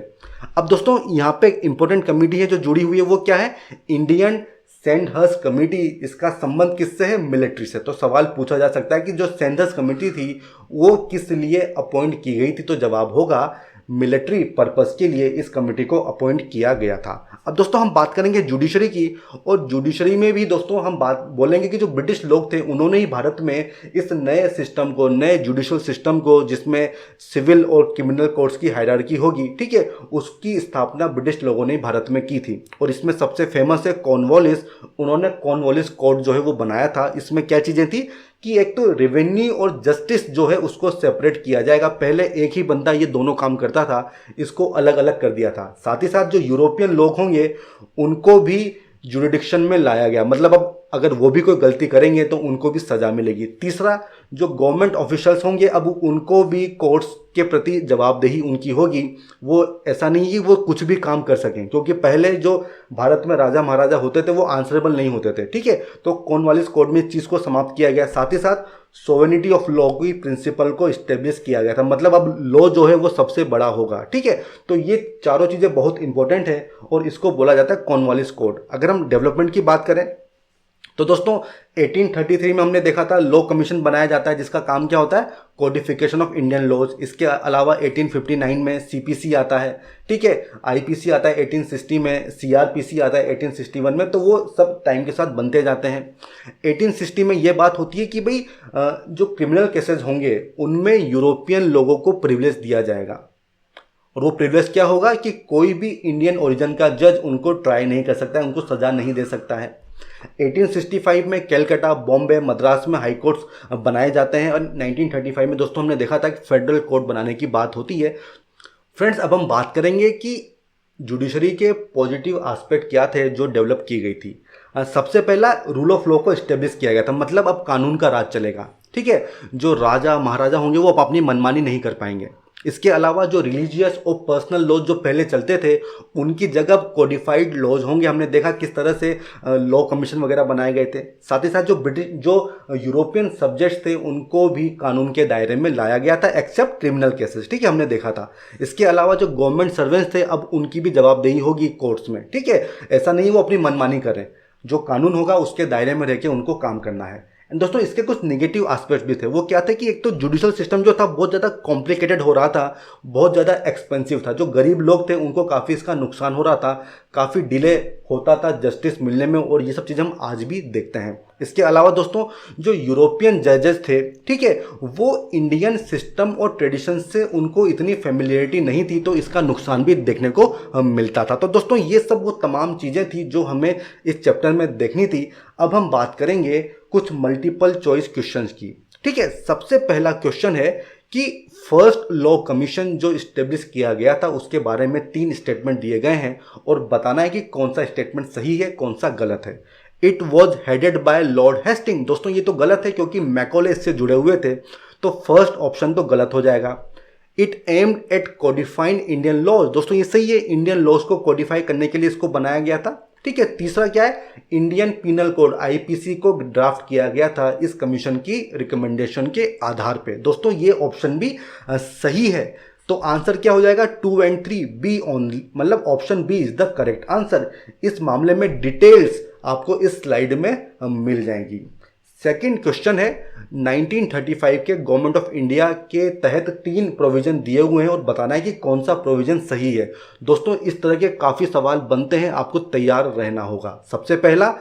अब दोस्तों यहाँ पे एक इंपॉर्टेंट कमेटी है जो जुड़ी हुई है, वो क्या है? Indian Sandhurst committee. इसका संबंध किससे है? मिलिट्री से। तो सवाल पूछा जा सकता है कि जो सैंडहर्स्ट कमेटी थी वो किस लिए अपॉइंट की गई थी? तो जवाब होगा मिलिट्री पर्पस के लिए इस कमेटी को अपॉइंट किया गया था। अब दोस्तों हम बात करेंगे जुडिशरी की, और जुडिशरी में भी दोस्तों हम बात बोलेंगे कि जो ब्रिटिश लोग थे उन्होंने ही भारत में इस नए सिस्टम को, नए जुडिशल सिस्टम को, जिसमें सिविल और क्रिमिनल कोर्ट्स की हायरार्की होगी, ठीक है, उसकी स्थापना ब्रिटिश लोगों ने भारत में की थी। और इसमें सबसे फेमस है कॉर्नवालिस। उन्होंने कॉर्नवालिस कोर्ट जो है वो बनाया था। इसमें क्या चीज़ें थी कि एक तो रेवेन्यू और जस्टिस जो है उसको सेपरेट किया जाएगा। पहले एक ही बंदा ये दोनों काम करता था, इसको अलग अलग कर दिया था। साथ ही साथ जो यूरोपियन लोग होंगे उनको भी जुरिडिक्शन में लाया गया। मतलब अब अगर वो भी कोई गलती करेंगे तो उनको भी सज़ा मिलेगी। तीसरा, जो गवर्नमेंट ऑफिशियल्स होंगे अब उनको भी कोर्ट्स के प्रति जवाबदेही उनकी होगी। वो ऐसा नहीं कि वो कुछ भी काम कर सकें, क्योंकि पहले जो भारत में राजा महाराजा होते थे वो आंसरेबल नहीं होते थे, ठीक है। तो कॉर्नवालिस कोड में इस चीज़ को समाप्त किया गया। साथ ही साथ सोवेनिटी ऑफ लॉ की प्रिंसिपल को इस्टेब्लिश किया गया था, मतलब अब लॉ जो है वो सबसे बड़ा होगा, ठीक है। तो ये चारों चीज़ें बहुत इंपॉर्टेंट है और इसको बोला जाता है कॉर्नवालिस कोड। अगर हम डेवलपमेंट की बात करें तो दोस्तों 1833 में हमने देखा था लॉ कमीशन बनाया जाता है, जिसका काम क्या होता है, कोडिफिकेशन ऑफ इंडियन लॉज। इसके अलावा 1859 में सीपीसी आता है, ठीक है, आईपीसी आता है 1860 में, सीआरपीसी आता है 1861 में। तो वो सब टाइम के साथ बनते जाते हैं। 1860 में ये बात होती है कि भाई जो क्रिमिनल केसेस होंगे उनमें यूरोपियन लोगों को प्रिविलेज दिया जाएगा। और वो प्रिविलेज क्या होगा कि कोई भी इंडियन ओरिजिन का जज उनको ट्राई नहीं कर सकता है, उनको सजा नहीं दे सकता है। 1865 में कलकत्ता, बॉम्बे, मद्रास में हाई कोर्ट्स बनाए जाते हैं और 1935 में दोस्तों हमने देखा था कि फेडरल कोर्ट बनाने की बात होती है। फ्रेंड्स, अब हम बात करेंगे कि जुडिशरी के पॉजिटिव एस्पेक्ट क्या थे जो डेवलप की गई थी। सबसे पहला, रूल ऑफ लॉ को इस्टेब्लिश किया गया था, मतलब अब कानून का राज चलेगा, ठीक है। जो राजा महाराजा होंगे वो अब अपनी मनमानी नहीं कर पाएंगे। इसके अलावा जो रिलीजियस और पर्सनल लॉज जो पहले चलते थे उनकी जगह कोडिफाइड लॉज होंगे। हमने देखा किस तरह से लॉ कमीशन वगैरह बनाए गए थे। साथ ही साथ जो यूरोपियन सब्जेक्ट्स थे उनको भी कानून के दायरे में लाया गया था, एक्सेप्ट क्रिमिनल केसेस, ठीक है, हमने देखा था। इसके अलावा जो गवर्नमेंट सर्वेंट्स थे अब उनकी भी जवाबदेही होगी कोर्ट्स में, ठीक है। ऐसा नहीं वो अपनी मनमानी करें, जो कानून होगा उसके दायरे में रह के उनको काम करना है। दोस्तों, इसके कुछ नेगेटिव एस्पेक्ट भी थे। वो क्या थे कि एक तो जुडिशल सिस्टम जो था बहुत ज़्यादा कॉम्प्लिकेटेड हो रहा था, बहुत ज़्यादा एक्सपेंसिव था। जो गरीब लोग थे उनको काफ़ी इसका नुकसान हो रहा था, काफ़ी डिले होता था जस्टिस मिलने में, और ये सब चीज़ हम आज भी देखते हैं। इसके अलावा दोस्तों, जो यूरोपियन जजेस थे, ठीक है, वो इंडियन सिस्टम और ट्रेडिशन से उनको इतनी फेमिलियरिटी नहीं थी, तो इसका नुकसान भी देखने को मिलता था। तो दोस्तों, ये सब वो तमाम चीज़ें थी जो हमें इस चैप्टर में देखनी थी। अब हम बात करेंगे कुछ मल्टीपल चॉइस क्वेश्चंस की, ठीक है। सबसे पहला क्वेश्चन है कि फर्स्ट लॉ कमीशन जो इस्टेब्लिश किया गया था उसके बारे में 3 स्टेटमेंट दिए गए हैं और बताना है कि कौन सा स्टेटमेंट सही है, कौन सा गलत है। It was headed by Lord Hasting. दोस्तों, ये तो गलत है क्योंकि मैकॉले इससे जुड़े हुए थे, तो फर्स्ट ऑप्शन तो गलत हो जाएगा। It aimed at codifying Indian laws. दोस्तों, ये सही है, इंडियन लॉज को कोडिफाई करने के लिए इसको बनाया गया था, ठीक है। तीसरा क्या है, इंडियन पीनल कोड आईपीसी को ड्राफ्ट किया गया था इस कमीशन की रिकमेंडेशन के आधार पे। दोस्तों, ये ऑप्शन भी सही है। तो आंसर क्या हो जाएगा, 2 और 3 बी ओनली, मतलब option B is the correct answer. इस मामले में डिटेल्स आपको इस स्लाइड में मिल जाएंगी। सेकंड क्वेश्चन है, 1935 के गवर्नमेंट ऑफ इंडिया के तहत 3 प्रोविजन दिए हुए हैं और बताना है कि कौन सा प्रोविजन सही है। दोस्तों, इस तरह के काफ़ी सवाल बनते हैं, आपको तैयार रहना होगा। सबसे पहला,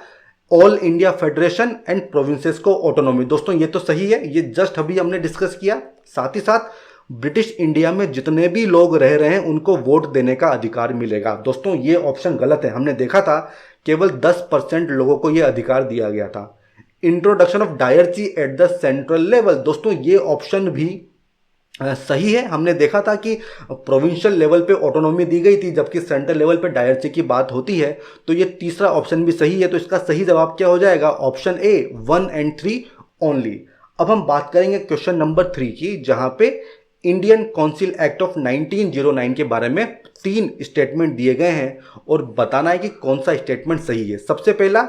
all India federation and provinces को ऑटोनॉमी। दोस्तों, ये तो सही है, ये जस्ट अभी हमने डिस्कस किया। साथ ही साथ ब्रिटिश इंडिया में जितने भी लोग रह रहे हैं उनको वोट देने का अधिकार मिलेगा। दोस्तों, ये ऑप्शन गलत है, हमने देखा था केवल 10% लोगों को यह अधिकार दिया गया था। Introduction of dyarchy at the central level. दोस्तों, ये ऑप्शन भी सही है, हमने देखा था कि प्रोविंशियल लेवल पे ऑटोनॉमी दी गई थी जबकि सेंट्रल लेवल पे डायरची की बात होती है। तो ये तीसरा ऑप्शन भी सही है, तो इसका सही जवाब क्या हो जाएगा, ऑप्शन ए 1 और 3 ओनली। अब हम बात करेंगे क्वेश्चन नंबर 3 की, जहां पे इंडियन काउंसिल एक्ट ऑफ 1909 के बारे में 3 स्टेटमेंट दिए गए हैं और बताना है कि कौन सा स्टेटमेंट सही है। सबसे पहला,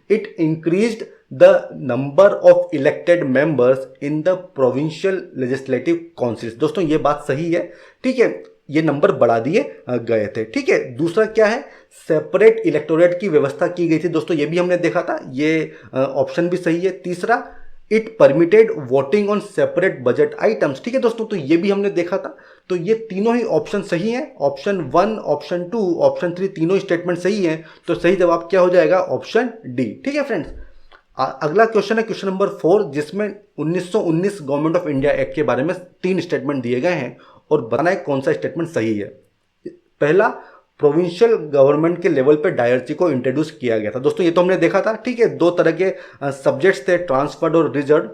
it increased the number of elected members in the provincial legislative councils. दोस्तों, ये बात सही है, ठीक है, ये नंबर बढ़ा दिए गए थे, ठीक है। दूसरा क्या है, सेपरेट इलेक्टोरेट की व्यवस्था की गई थी। दोस्तों, ये भी हमने देखा था, ये ऑप्शन भी सही है। तीसरा, it permitted voting on separate budget items, ठीक है दोस्तों, तो ये भी हमने देखा था। तो ये तीनों ही ऑप्शन सही हैं, ऑप्शन 1, ऑप्शन 2, ऑप्शन 3 तीनों स्टेटमेंट सही हैं। तो सही जवाब क्या हो जाएगा, ऑप्शन डी, ठीक है फ्रेंड्स। अगला क्वेश्चन है क्वेश्चन नंबर 4, जिसमें 1919 गवर्नमेंट ऑफ इंडिया एक्ट के बारे में 3 स्टेटमेंट दिए गए हैं और बताना है कौन सा स्टेटमेंट सही है। पहला, प्रोविंशियल गवर्नमेंट के लेवल पे डायरची को इंट्रोड्यूस किया गया था। दोस्तों, ये तो हमने देखा था, ठीक है, 2 तरह के सब्जेक्ट्स थे, ट्रांसफर्ड और रिजर्व।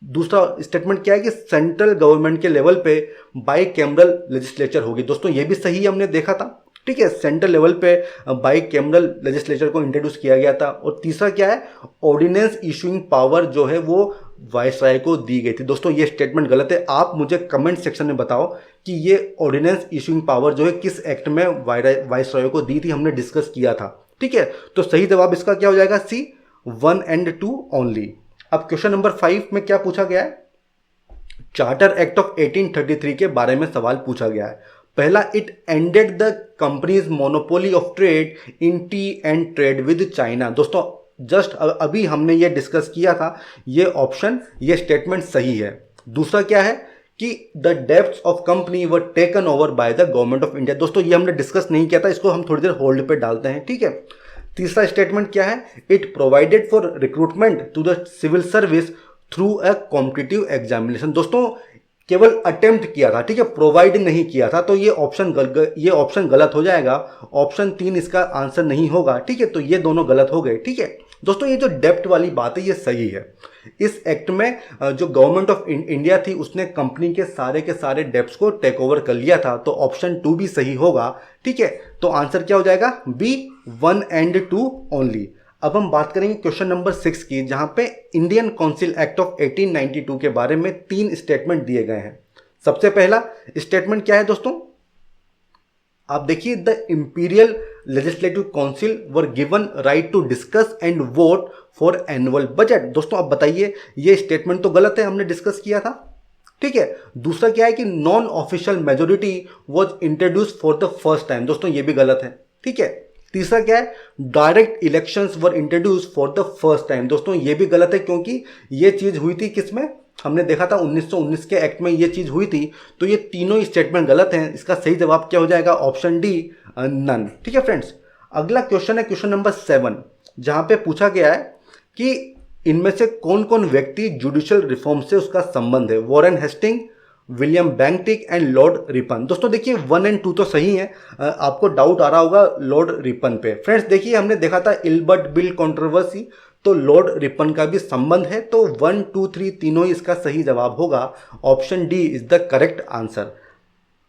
दूसरा स्टेटमेंट क्या है कि सेंट्रल गवर्नमेंट के लेवल पे बाई कैमरल लेजिस्लेचर होगी। दोस्तों, ये भी सही हमने देखा था, ठीक है, सेंट्रल लेवल पे बाई कैमरल लेजिस्लेचर को इंट्रोड्यूस किया गया था। और तीसरा क्या है, ऑर्डिनेंस इशूइंग पावर जो है वो वायसराय को दी गई थी। दोस्तों ये स्टेटमेंट गलत है, आप मुझे कमेंट सेक्शन में बताओ कि ये ऑर्डिनेंस इशूइंग पावर जो है किस एक्ट में वायसराय को दी थी, हमने डिस्कस किया था। ठीक है, तो सही जवाब इसका क्या हो जाएगा, सी 1 and 2 ओनली। अब क्वेश्चन नंबर 5 में क्या पूछा गया है, चार्टर एक्ट ऑफ 1833 के बारे में सवाल पूछा गया है। पहला, it ended the companies monopoly of trade in T and trade with China. दोस्तों जस्ट अभी हमने ये डिस्कस किया था, ये ऑप्शन, ये स्टेटमेंट सही है। दूसरा क्या है कि the debts of company were taken over by the government of India. दोस्तों ये हमने डिस्कस नहीं किया था, इसको हम थोड़ी देर होल्ड पे डालते हैं। ठीक है, तीसरा स्टेटमेंट क्या है, it provided for recruitment to the civil service through a competitive examination. दोस्तों केवल अटेम्प्ट किया था, ठीक है, प्रोवाइड नहीं किया था, तो ये ऑप्शन गलत हो जाएगा। ऑप्शन 3 इसका आंसर नहीं होगा। ठीक है, तो ये दोनों गलत हो गए। ठीक है दोस्तों, ये जो डेप्ट वाली बात है ये सही है। इस एक्ट में जो गवर्नमेंट ऑफ इंडिया थी उसने कंपनी के सारे डेप्ट्स को टेक ओवर कर लिया था, तो ऑप्शन 2 भी सही होगा। ठीक है, तो आंसर क्या हो जाएगा, बी 1 and 2 ओनली। अब हम बात करेंगे क्वेश्चन नंबर 6 की, जहां पे इंडियन काउंसिल एक्ट ऑफ 1892 के बारे में 3 स्टेटमेंट दिए गए हैं। सबसे पहला स्टेटमेंट क्या है दोस्तों, आप देखिए, the Imperial Legislative Council were given right to discuss and vote for annual budget. दोस्तों अब बताइए, ये स्टेटमेंट तो गलत है, हमने डिस्कस किया था। ठीक है, दूसरा क्या है कि non official majority was introduce for the first time. दोस्तों ये भी गलत है। ठीक है, तीसरा क्या है, direct elections were introduce for the first time. दोस्तों ये भी गलत है, क्योंकि ये चीज हुई थी किसमें, हमने देखा था 1919 के एक्ट में ये चीज हुई थी। तो ये तीनों स्टेटमेंट गलत हैं। इसका सही जवाब क्या हो जाएगा, ऑप्शन डी नन। ठीक है फ्रेंड्स, अगला क्वेश्चन है क्वेश्चन नंबर 7, जहां पे पूछा गया है कि इनमें से कौन कौन व्यक्ति जुडिशियल रिफॉर्म से उसका संबंध है। Warren Hasting, William Bentinck and Lord Ripon. दोस्तों देखिए 1 and 2 तो सही है, आपको डाउट आ रहा होगा लॉर्ड रिपन पे। फ्रेंड्स देखिए, हमने देखा था इल्बर्ट बिल कंट्रोवर्सी, तो लॉर्ड रिपन का भी संबंध है, तो 1, 2, 3 तीनों ही इसका सही जवाब होगा। Option D is the correct answer.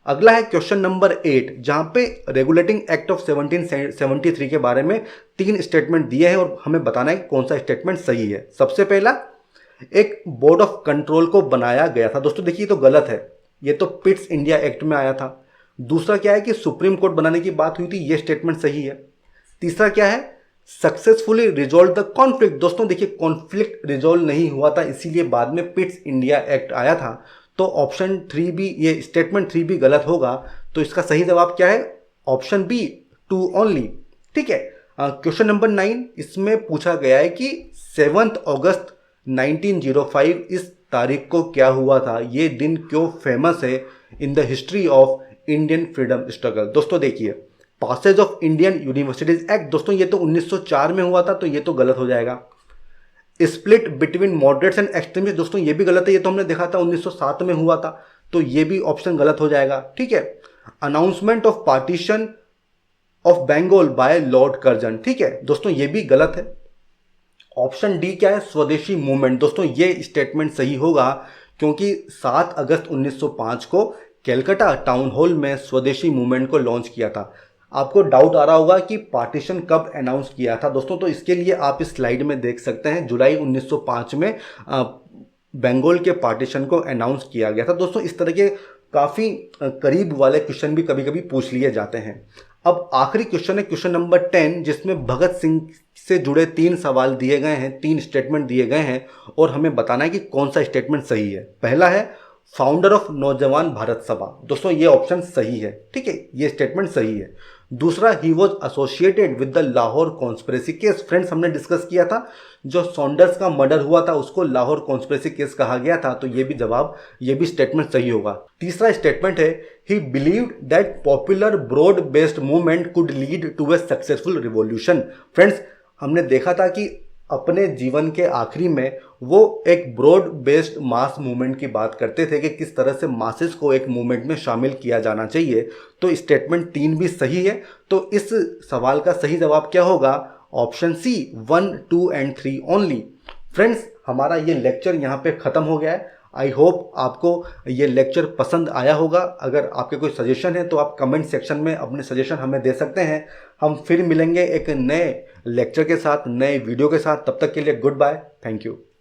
अगला है क्वेश्चन नंबर 8, जहां पे रेगुलेटिंग एक्ट ऑफ 1773 के बारे में 3 स्टेटमेंट दिए हैं और हमें बताना है कि कौन सा स्टेटमेंट सही है। सबसे पहला, एक बोर्ड ऑफ कंट्रोल को बनाया गया था। दोस्तों देखिए तो गलत है, ये तो पिट्स इंडिया एक्ट में आया था। दूसरा क्या है कि सुप्रीम कोर्ट बनाने की बात हुई थी, ये स्टेटमेंट सही है। तीसरा क्या है, सक्सेसफुली रिजॉल्व द कॉन्फ्लिक्ट। दोस्तों देखिए कॉन्फ्लिक्ट रिजॉल्व नहीं हुआ था, इसीलिए बाद में पिट्स इंडिया एक्ट आया था। तो ऑप्शन 3 भी, ये स्टेटमेंट 3 भी गलत होगा। तो इसका सही जवाब क्या है, ऑप्शन बी 2 ओनली। ठीक है, क्वेश्चन नंबर 9, इसमें पूछा गया है कि 7 अगस्त 1905 इस तारीख को क्या हुआ था, ये दिन क्यों फेमस है in the history of Indian freedom struggle. दोस्तों देखिए, passage of Indian universities act, दोस्तों ये तो 1904 में हुआ था, तो ये तो गलत हो जाएगा। Split between moderates and extremist, दोस्तों ये भी गलत है, ये तो हमने देखा था 1907 में हुआ था, तो ये भी ऑप्शन गलत हो जाएगा। ठीक है, announcement of partition of Bengal by Lord Curzon, ठीक है दोस्तों ये भी गलत है। ऑप्शन डी क्या है, स्वदेशी मूवमेंट। दोस्तों ये स्टेटमेंट सही होगा, क्योंकि 7 अगस्त 1905 को कैलकाटा टाउन हॉल में स्वदेशी मूवमेंट को लॉन्च किया था। आपको डाउट आ रहा होगा कि पार्टीशन कब अनाउंस किया था दोस्तों, तो इसके लिए आप इस स्लाइड में देख सकते हैं, जुलाई 1905 में बंगाल के पार्टीशन को अनाउंस किया गया था। दोस्तों इस तरह के काफ़ी करीब वाले क्वेश्चन भी कभी कभी पूछ लिए जाते हैं। अब आखिरी क्वेश्चन है क्वेश्चन नंबर 10, जिसमें भगत सिंह से जुड़े 3 सवाल दिए गए हैं, 3 स्टेटमेंट दिए गए हैं और हमें बताना है कि कौन सा स्टेटमेंट सही है। पहला है फाउंडर ऑफ नौजवान भारत सभा, दोस्तों ये ऑप्शन सही है, ठीक है ये स्टेटमेंट सही है। दूसरा, he was associated with the Lahore conspiracy case. Friends हमने डिस्कस किया था, जो सॉन्डर्स का मर्डर हुआ था उसको लाहौर कॉन्स्पिरेसी केस कहा गया था, तो ये भी स्टेटमेंट सही होगा। तीसरा स्टेटमेंट है, he believed that popular broad based movement could lead to a successful revolution. Friends हमने देखा था कि अपने जीवन के आखिरी में वो एक ब्रॉड बेस्ड मास मूवमेंट की बात करते थे कि किस तरह से मासेस को एक मूवमेंट में शामिल किया जाना चाहिए। तो स्टेटमेंट 3 भी सही है। तो इस सवाल का सही जवाब क्या होगा, option C 1, 2 and 3 only. Friends हमारा ये लेक्चर यहाँ पे ख़त्म हो गया है। आई होप आपको ये लेक्चर पसंद आया होगा। अगर आपके कोई सजेशन है तो आप कमेंट सेक्शन में अपने सजेशन हमें दे सकते हैं। हम फिर मिलेंगे एक नए लेक्चर के साथ, नए वीडियो के साथ। तब तक के लिए गुड बाय, थैंक यू।